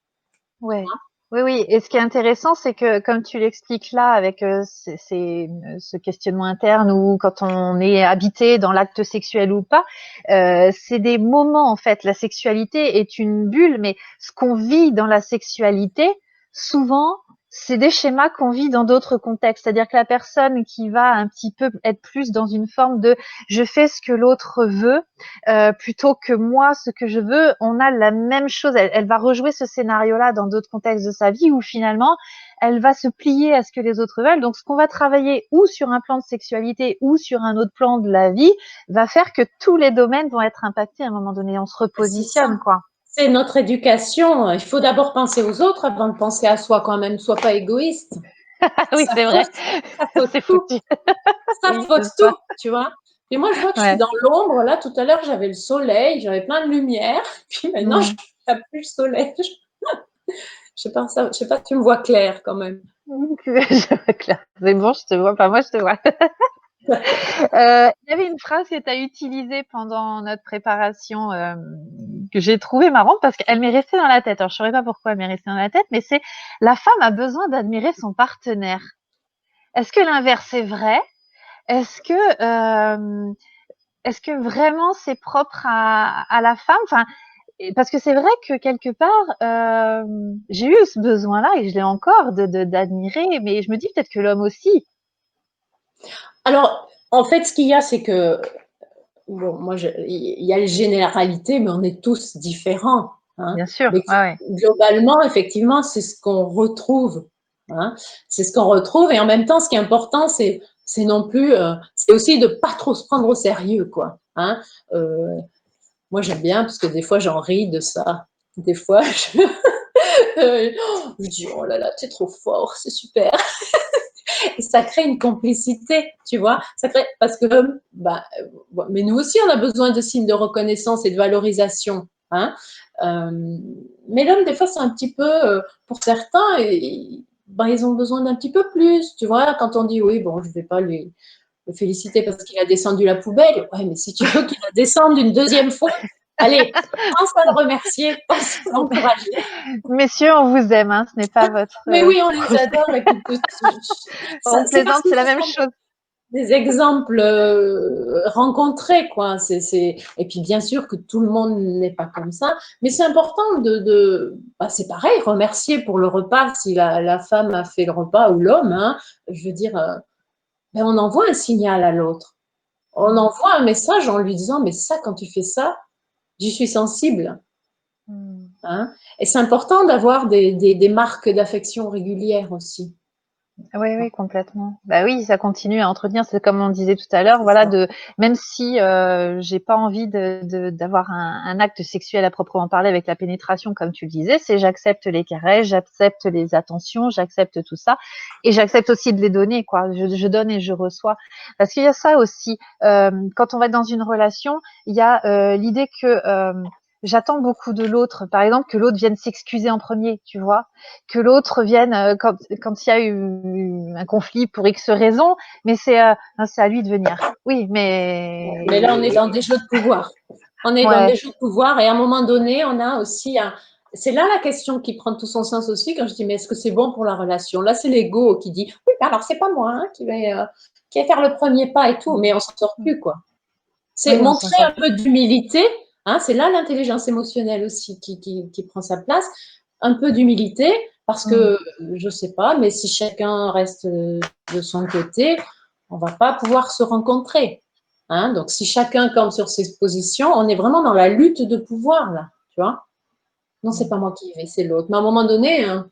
Ouais. Oui. Et ce qui est intéressant, c'est que comme tu l'expliques là, avec ce questionnement interne ou quand on est habité dans l'acte sexuel ou pas, c'est des moments en fait. La sexualité est une bulle, mais ce qu'on vit dans la sexualité, souvent, c'est des schémas qu'on vit dans d'autres contextes. C'est-à-dire que la personne qui va un petit peu être plus dans une forme de je fais ce que l'autre veut, plutôt que moi ce que je veux, on a la même chose. Elle va rejouer ce scénario-là dans d'autres contextes de sa vie où finalement elle va se plier à ce que les autres veulent. Donc ce qu'on va travailler ou sur un plan de sexualité ou sur un autre plan de la vie va faire que tous les domaines vont être impactés à un moment donné. On se repositionne, quoi.
C'est notre éducation. Il faut d'abord penser aux autres avant de penser à soi quand même. Sois pas égoïste.
Oui,
Ça
c'est vrai.
faute, ça faute
C'est
tout.
foutu.
Ça
Oui,
faute
c'est ça.
tout, tu vois. Et moi, je vois que je suis
Ouais.
dans l'ombre. Là, tout à l'heure, j'avais le soleil, j'avais plein de lumière. Puis maintenant, je n'ai plus le soleil. Je sais pas, je sais pas, tu me vois clair quand même.
Je vois clair. C'est bon, je te vois pas, moi je te vois. Il y avait une phrase que tu as utilisée pendant notre préparation que j'ai trouvée marrante parce qu'elle m'est restée dans la tête. Alors, je ne saurais pas pourquoi elle m'est restée dans la tête, mais c'est la femme a besoin d'admirer son partenaire. Est-ce que l'inverse est vrai? Est-ce que vraiment c'est propre à la femme? Enfin, parce que c'est vrai que quelque part, j'ai eu ce besoin-là et je l'ai encore d'admirer, mais je me dis peut-être que l'homme aussi.
Alors, en fait, ce qu'il y a, c'est que, bon, moi, il y a les généralités, mais on est tous différents. Hein.
Bien sûr,
Mais
ouais.
globalement, effectivement, c'est ce qu'on retrouve. Hein. C'est ce qu'on retrouve. Et en même temps, ce qui est important, c'est non plus, c'est aussi de pas trop se prendre au sérieux, quoi. Hein. Moi, j'aime bien parce que des fois, j'en ris de ça. Des fois, je dis, oh là là, t'es trop fort, c'est super. Et ça crée une complicité, tu vois. Ça crée, parce que, bah, mais nous aussi, on a besoin de signes de reconnaissance et de valorisation. Hein. Mais l'homme, des fois, c'est un petit peu, pour certains, ben, ils ont besoin d'un petit peu plus, tu vois. Quand on dit, oui, bon, je ne vais pas le féliciter parce qu'il a descendu la poubelle. Ouais, mais si tu veux qu'il la descende une deuxième fois, allez, pense à le remercier, pense à l'encourager.
Messieurs, on vous aime, hein, ce n'est pas votre
Mais oui, on les
procès.
adore. Et puis,
On
c'est parce
plaisante,
que
c'est la
ce
même
sont
chose.
des exemples rencontrés, quoi. Et puis, bien sûr que tout le monde n'est pas comme ça, mais c'est important bah, c'est pareil, remercier pour le repas si la femme a fait le repas ou l'homme. Hein, je veux dire, ben, on envoie un signal à l'autre. On envoie un message en lui disant, mais ça, quand tu fais ça, j'y suis sensible. Hein. Et c'est important d'avoir des marques d'affection régulières aussi.
Oui, complètement. Bah oui, ça continue à entretenir. C'est comme on disait tout à l'heure, voilà, même si j'ai pas envie d'avoir un acte sexuel à proprement parler avec la pénétration, comme tu le disais, c'est j'accepte les caresses, j'accepte les attentions, j'accepte tout ça, et j'accepte aussi de les donner, quoi. Je donne et je reçois. Parce qu'il y a ça aussi. Quand on va être dans une relation, il y a l'idée que j'attends beaucoup de l'autre. Par exemple, que l'autre vienne s'excuser en premier, tu vois, que l'autre vienne quand il y a eu un conflit pour X raison, mais c'est à lui de venir. Oui,
Mais là, on est dans des jeux de pouvoir. On est dans
ouais,
des jeux de pouvoir et à un moment donné, on a aussi c'est là la question qui prend tout son sens aussi quand je dis mais est-ce que c'est bon pour la relation? Là, c'est l'ego qui dit oui, alors c'est pas moi hein, qui va faire le premier pas et tout, mais on s'en sort plus quoi. C'est
Oui, on s'en
montrer
sort
un peu d'humilité, hein, c'est là l'intelligence émotionnelle aussi qui prend sa place, un peu d'humilité parce
plus.
que je sais pas, mais si chacun reste de son côté, on va pas pouvoir se rencontrer. Hein, donc si chacun campe sur ses positions, on est vraiment dans la lutte de pouvoir là, tu vois. Non, c'est pas moi qui y vais, c'est l'autre. Mais à un moment donné, hein,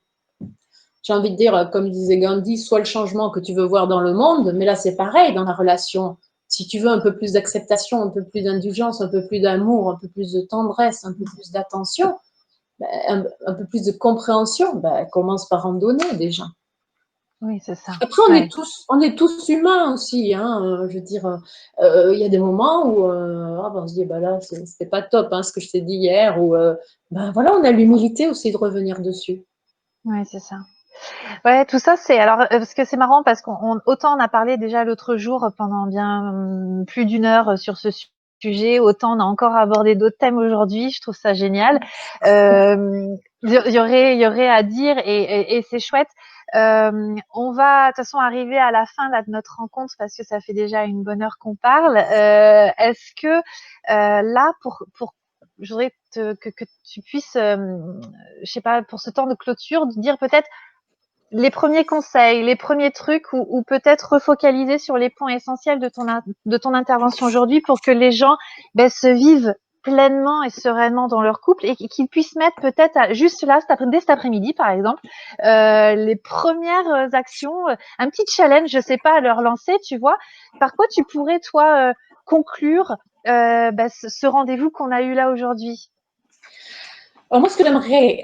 j'ai envie de dire, comme disait Gandhi, soit le changement que tu veux voir dans le monde, mais là c'est pareil dans la relation. Si tu veux un peu plus d'acceptation, un peu plus d'indulgence, un peu plus d'amour, un peu plus de tendresse, un peu plus d'attention, un peu plus de compréhension, commence par en donner déjà.
Oui, c'est ça.
Après,
Ouais.
on est tous humains aussi. Hein, je veux dire, il y a des moments où on se dit, bah là, c'était pas top hein, ce que je t'ai dit hier. Ou voilà, on a l'humilité aussi de revenir dessus.
Ouais, c'est ça. Ouais, tout ça, c'est alors parce que c'est marrant parce autant on a parlé déjà l'autre jour pendant bien plus d'une heure sur ce sujet, autant on a encore abordé d'autres thèmes aujourd'hui. Je trouve ça génial. Il y aurait à dire et c'est chouette. On va de toute façon arriver à la fin là, de notre rencontre parce que ça fait déjà une bonne heure qu'on parle. Est-ce que là, pour je voudrais que tu puisses, je sais pas, pour ce temps de clôture, de dire peut-être les premiers conseils, les premiers trucs ou peut-être refocaliser sur les points essentiels de ton intervention aujourd'hui pour que les gens se vivent pleinement et sereinement dans leur couple et qu'ils puissent mettre peut-être juste là, dès cet après-midi par exemple, les premières actions, un petit challenge, je sais pas, à leur lancer, tu vois. Par quoi tu pourrais, toi, conclure ce rendez-vous qu'on a eu là aujourd'hui?
Alors moi, ce que j'aimerais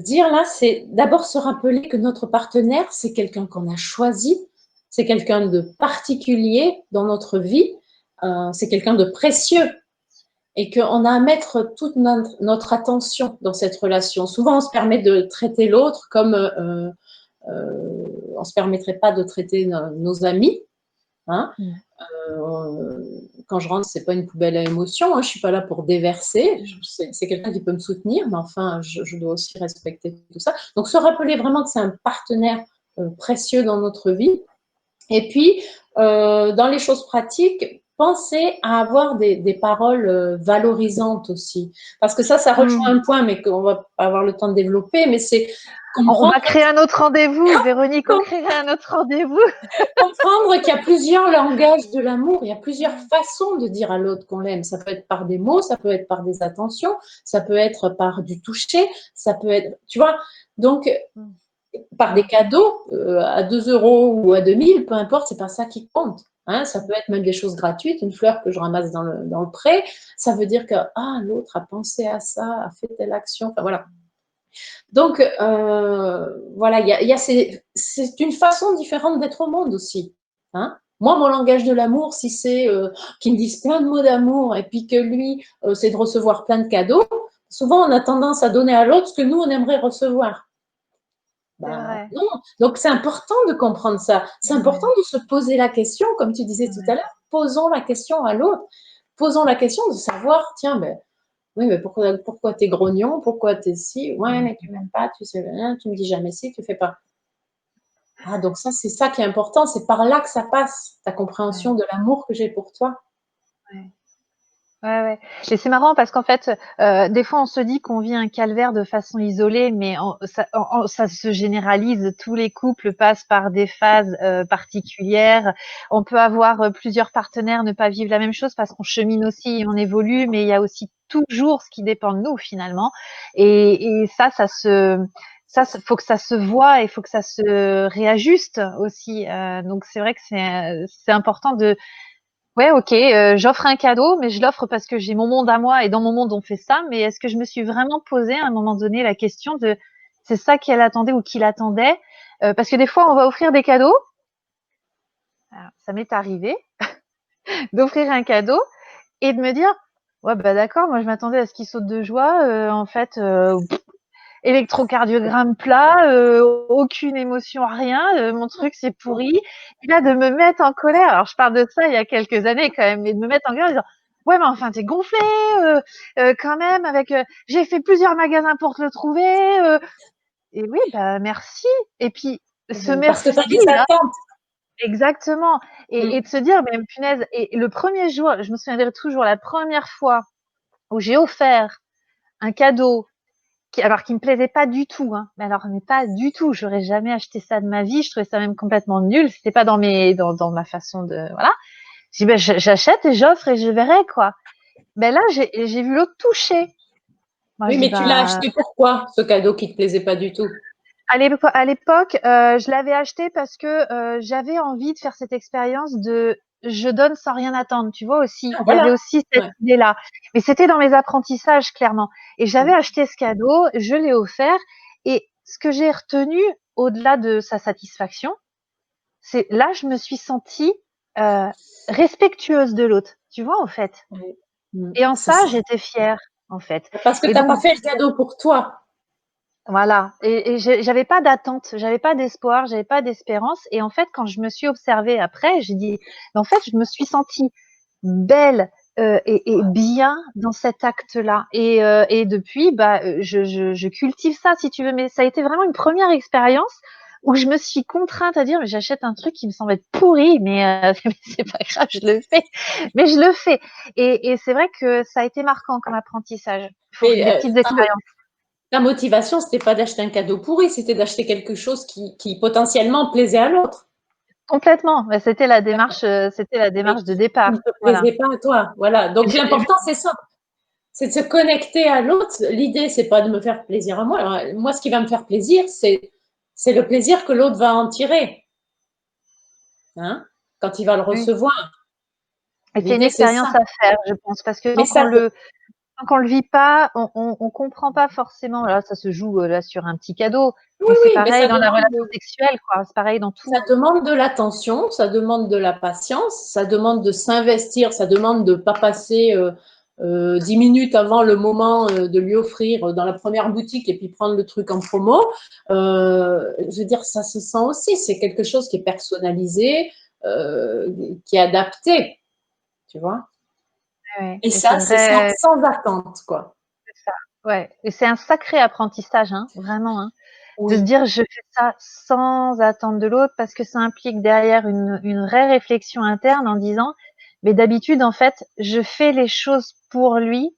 dire là, c'est d'abord se rappeler que notre partenaire, c'est quelqu'un qu'on a choisi, c'est quelqu'un de particulier dans notre vie, c'est quelqu'un de précieux et qu'on a à mettre toute notre attention dans cette relation. Souvent, on se permet de traiter l'autre comme on ne se permettrait pas de traiter nos amis. Hein. Quand je rentre, c'est pas une poubelle à émotions. Hein. Je suis pas là pour déverser. C'est quelqu'un qui peut me soutenir, mais enfin, je dois aussi respecter tout ça. Donc, se rappeler vraiment que c'est un partenaire précieux dans notre vie. Et puis, dans les choses pratiques, penser à avoir des paroles valorisantes aussi. Parce que ça rejoint un point, mais qu'on va pas avoir le temps de développer, mais c'est
On
comprendre
va créer un autre rendez-vous, Véronique, on créera un autre rendez-vous.
comprendre qu'il y a plusieurs langages de l'amour, il y a plusieurs façons de dire à l'autre qu'on l'aime. Ça peut être par des mots, ça peut être par des attentions, ça peut être par du toucher, ça peut être, tu vois, donc par des cadeaux à 2 euros ou à 2000, peu importe, c'est pas ça qui compte. Hein, ça peut être même des choses gratuites, une fleur que je ramasse dans le pré, ça veut dire que l'autre a pensé à ça, a fait telle action, enfin voilà. Donc, voilà, c'est une façon différente d'être au monde aussi. Hein. Moi, mon langage de l'amour, si c'est qu'il me dise plein de mots d'amour et puis que lui, c'est de recevoir plein de cadeaux, souvent on a tendance à donner à l'autre ce que nous, on aimerait recevoir.
C'est vrai.
Non. Donc, c'est important de comprendre ça. C'est important de se poser la question, comme tu disais tout à l'heure, posons la question à l'autre. Posons la question de savoir, tiens, oui, mais pourquoi t'es grognon? Pourquoi t'es si? Ouais, mais tu m'aimes pas, tu sais rien, tu me dis jamais si, tu fais pas. Donc ça, c'est ça qui est important, c'est par là que ça passe, ta compréhension
Ouais,
de l'amour que j'ai pour toi.
ouais. Ouais, ouais. Et c'est marrant parce qu'en fait, des fois, on se dit qu'on vit un calvaire de façon isolée, mais ça se généralise. Tous les couples passent par des phases particulières. On peut avoir plusieurs partenaires, ne pas vivre la même chose parce qu'on chemine aussi et on évolue, mais il y a aussi toujours ce qui dépend de nous finalement. Et faut que ça se voit et faut que ça se réajuste aussi. Donc c'est vrai que c'est important de ouais, OK, j'offre un cadeau, mais je l'offre parce que j'ai mon monde à moi et dans mon monde, on fait ça. Mais est-ce que je me suis vraiment posé à un moment donné la question de c'est ça qu'elle attendait ou qu'il attendait? Parce que des fois, on va offrir des cadeaux. Alors, ça m'est arrivé d'offrir un cadeau et de me dire: «Ouais, bah, d'accord, moi je m'attendais à ce qu'il saute de joie, en fait, électrocardiogramme plat, aucune émotion, rien, mon truc c'est pourri». Et là, de me mettre en colère, alors je parle de ça il y a quelques années quand même, mais de me mettre en colère en disant ouais, mais enfin, t'es gonflé quand même avec. J'ai fait plusieurs magasins pour te le trouver. Et oui, bah merci. Et puis ce
Parce que tu as
merci
des
là,
attentes.
exactement.
Mm.
Et de se dire, mais punaise. Et le premier jour, je me souviendrai toujours, la première fois où j'ai offert un cadeau alors qui me plaisait pas du tout, hein. Mais pas du tout. J'aurais jamais acheté ça de ma vie. Je trouvais ça même complètement nul. C'était pas dans ma façon de, voilà. J'ai dit, ben, j'achète et j'offre et je verrai, quoi. Ben là, j'ai vu l'autre toucher. Moi,
Oui,
je dis,
mais tu l'as
bah,
acheté pourquoi, ce cadeau qui te plaisait pas du tout?
à l'époque, je l'avais acheté parce que j'avais envie de faire cette expérience de je donne sans rien attendre, tu vois aussi.
Ah,
Il y avait
voilà.
aussi cette
Ouais.
idée-là. Mais c'était dans mes apprentissages, clairement. Et j'avais
Mm.
acheté ce cadeau, je l'ai offert. Et ce que j'ai retenu, au-delà de sa satisfaction, c'est là, je me suis sentie euh, respectueuse de l'autre, tu vois, en fait.
Ouais. Mm.
Et en
C'est
ça,
ça.
j'étais fière, en fait.
Parce que
Et
tu n'as pas
donc,
fait le cadeau pour toi.
voilà. Et j'avais pas d'attente, j'avais pas d'espoir, j'avais pas d'espérance. Et en fait, quand je me suis observée après, j'ai dit, mais en fait, je me suis sentie belle et bien dans cet acte-là. Et depuis, bah, je cultive ça, si tu veux. Mais ça a été vraiment une première expérience où je me suis contrainte à dire, mais j'achète un truc qui me semble être pourri, mais c'est pas grave, je le fais. Mais je le fais. Et c'est vrai que ça a été marquant comme apprentissage.
Mais
Des petites expériences.
ta motivation, c'était pas d'acheter un cadeau pourri, c'était d'acheter quelque chose qui potentiellement plaisait à l'autre.
Complètement, mais
D'accord.
c'était la
Mais
démarche de
qui
départ,
ne te
voilà.
plaisait pas à toi. Voilà. Donc
J'ai
l'important, c'est ça. C'est de se connecter à l'autre. L'idée, c'est pas de me faire plaisir à moi. Alors, moi, ce qui va me faire plaisir, c'est le plaisir que l'autre va en tirer. Hein, quand il va le
oui,
recevoir.
et c'est une
L'idée, c'est ça.
expérience à faire, je pense, parce que
Mais ça te,
tant qu'on le vit pas, on comprend pas forcément. Là, ça se joue, là, sur un petit cadeau,
oui,
mais c'est
oui, mais
pareil
ça
dans la
demande
relation sexuelle, quoi, c'est pareil dans
Ça
tout.
demande de l'attention, ça demande de la patience, ça demande de s'investir, ça demande de ne pas passer 10 minutes avant le moment de lui offrir dans la première boutique et puis prendre le truc en promo. Je veux dire, ça se sent aussi, c'est quelque chose qui est personnalisé, qui est adapté, tu vois.
Ouais,
Et
et c'est
ça,
une
c'est sans,
vraie
sans attente, quoi.
c'est ça, ouais, et c'est un sacré apprentissage, hein, vraiment, hein, de se
Oui,
dire: «Je fais ça sans attendre de l'autre», parce que ça implique derrière une vraie réflexion interne en disant: «Mais d'habitude, en fait, je fais les choses pour lui,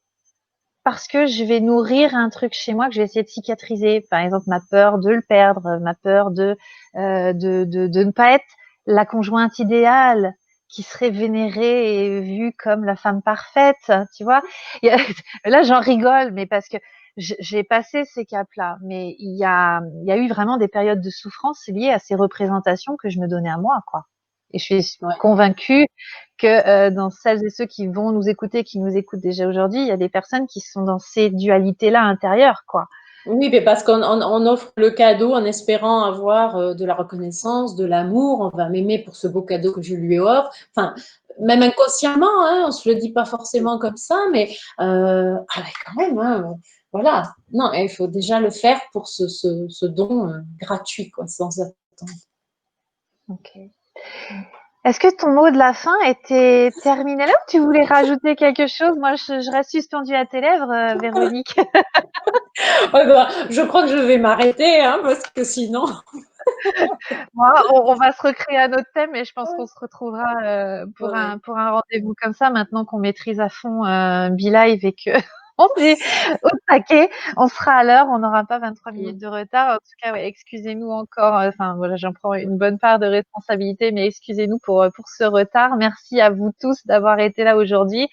parce que je vais nourrir un truc chez moi que je vais essayer de cicatriser. Par exemple, ma peur de le perdre, ma peur de ne pas être la conjointe idéale qui serait vénérée et vue comme la femme parfaite, tu vois. Là, j'en rigole, mais parce que j'ai passé ces caps-là. Mais il y a eu vraiment des périodes de souffrance liées à ces représentations que je me donnais à moi, quoi. Et je suis
ouais.
convaincue que dans celles et ceux qui vont nous écouter, qui nous écoutent déjà aujourd'hui, il y a des personnes qui sont dans ces dualités-là intérieures, quoi.
Oui, mais parce qu'on offre le cadeau en espérant avoir de la reconnaissance, de l'amour. On va m'aimer pour ce beau cadeau que je lui offre. Enfin, même inconsciemment, hein, on se le dit pas forcément comme ça, mais ah ouais, quand même, hein, voilà. Non, il faut déjà le faire pour ce don gratuit, quoi, sans attendre.
Ok. Est-ce que ton mot de la fin était terminé là ou tu voulais rajouter quelque chose? Moi, je reste suspendue à tes lèvres, Véronique.
Ouais, bah, je crois que je vais m'arrêter, hein, parce que sinon.
Moi, on va se recréer un autre thème et je pense qu'on se retrouvera
Ouais.
pour un rendez-vous comme ça maintenant qu'on maîtrise à fond BeLive et que on est au taquet, on sera à l'heure, on n'aura pas 23 minutes de retard. En tout cas, ouais, excusez-nous encore, enfin voilà, j'en prends une bonne part de responsabilité, mais excusez-nous pour ce retard. Merci à vous tous d'avoir été là aujourd'hui.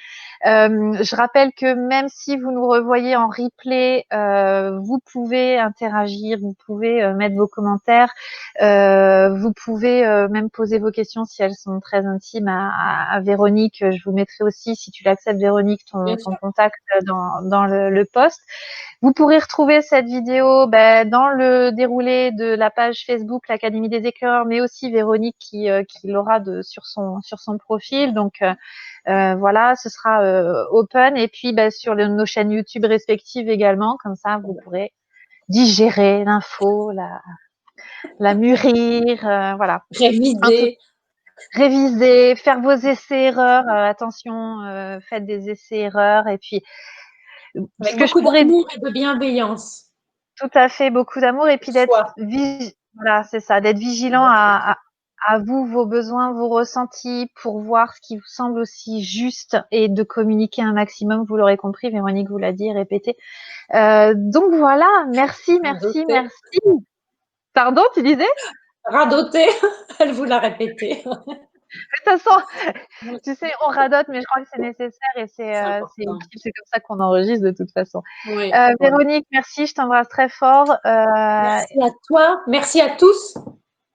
Je rappelle que même si vous nous revoyez en replay, vous pouvez interagir, vous pouvez mettre vos commentaires. Vous pouvez même poser vos questions si elles sont très intimes à Véronique. Je vous mettrai aussi, si tu l'acceptes, Véronique,
Bien
ton
sûr.
contact dans le post. Vous pourrez retrouver cette vidéo dans le déroulé de la page Facebook, l'Académie des éclaireurs, mais aussi Véronique qui l'aura sur son profil. Donc voilà, ce sera open. Et puis sur nos chaînes YouTube respectives également. Comme ça, vous pourrez digérer l'info, la mûrir. Voilà. En tout
Réviser.
réviser, faire vos essais-erreurs. Attention, faites des essais-erreurs. Et puis, ce
Avec
que je
beaucoup
pourrais
d'amour et de bienveillance.
tout à fait, beaucoup d'amour et puis
Pour
d'être
soi.
voilà, c'est ça, d'être vigilant à vous, vos besoins, vos ressentis pour voir ce qui vous semble aussi juste et de communiquer un maximum. Vous l'aurez compris, Véronique vous l'a dit et répété. Donc voilà, merci, merci,
Radoter.
merci. Pardon, tu disais?
Radoter, elle vous l'a répété.
De toute façon, tu sais, on radote, mais je crois que c'est nécessaire et
C'est
c'est
important.
utile. C'est comme ça qu'on enregistre de toute façon.
Oui, oui.
Véronique, merci, je t'embrasse très fort.
Merci à toi. Merci à tous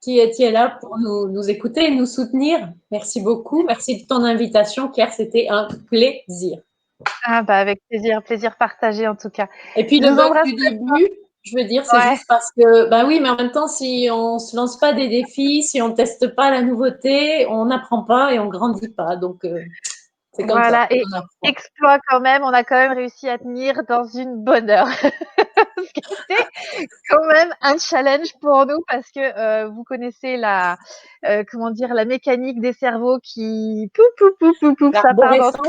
qui étiez là pour nous écouter et nous soutenir. Merci beaucoup. Merci de ton invitation, Claire. C'était un plaisir.
Ah bah avec plaisir, plaisir partagé en tout cas.
Et puis
Je
le
vous
bug
embrasse
du
très fort.
début, je veux dire, c'est
Ouais,
juste parce que, bah oui, mais en même temps, si on se lance pas des défis, si on teste pas la nouveauté, on n'apprend pas et on grandit pas. Donc, c'est comme ça,
voilà et
on apprend.
exploit quand même, on a quand même réussi à tenir dans une bonne heure. Ce qui était quand même un challenge pour nous parce que, vous connaissez la, comment dire? La mécanique des cerveaux qui pouf, pouf, pouf, pouf, pouf, ça part dans
L'arborescence,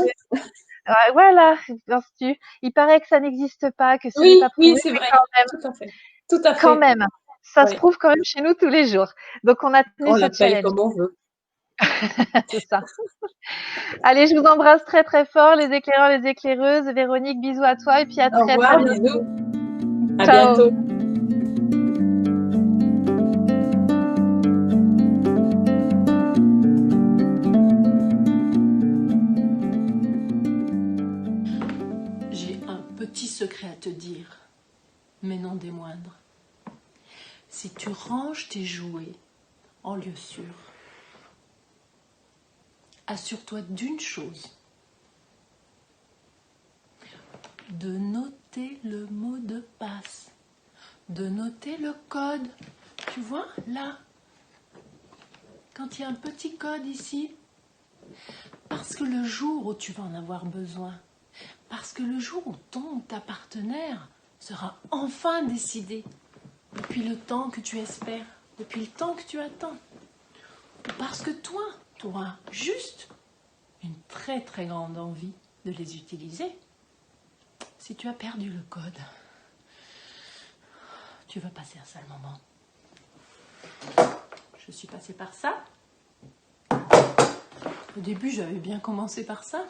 ouais, voilà, il paraît que ça n'existe pas, que ce n'est
oui,
pas
oui,
prouvé,
c'est
mais
vrai. Tout à fait. Tout à
quand
fait.
même, ça se
Oui,
prouve quand même chez nous tous les jours. Donc on a tenu
on
ce
l'appelle
challenge.
comme on veut.
C'est ça. Allez, je vous embrasse très, très fort, les éclaireurs, les éclaireuses. Véronique, bisous à toi et puis à
Au
très, très
revoir,
bientôt.
bisous. À
Ciao.
bientôt.
J'ai un petit secret à te dire, mais non des moindres. Si tu ranges tes jouets en lieu sûr, assure-toi d'une chose, de noter le mot de passe, de noter le code. Tu vois, là, quand il y a un petit code ici, parce que le jour où tu vas en avoir besoin, parce que le jour où ton ou ta partenaire sera enfin décidé, depuis le temps que tu espères, depuis le temps que tu attends, parce que toi, tu auras juste une très très grande envie de les utiliser. Si tu as perdu le code, tu vas passer un sale moment. Je suis passée par ça. Au début, j'avais bien commencé par ça.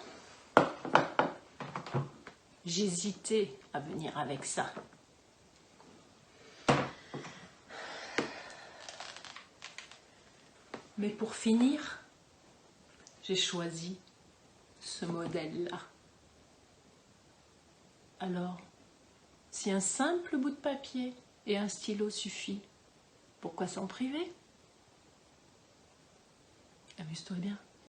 J'hésitais à venir avec ça. Mais pour finir, j'ai choisi ce modèle-là. Alors, si un simple bout de papier et un stylo suffit, pourquoi s'en priver? Amuse-toi bien.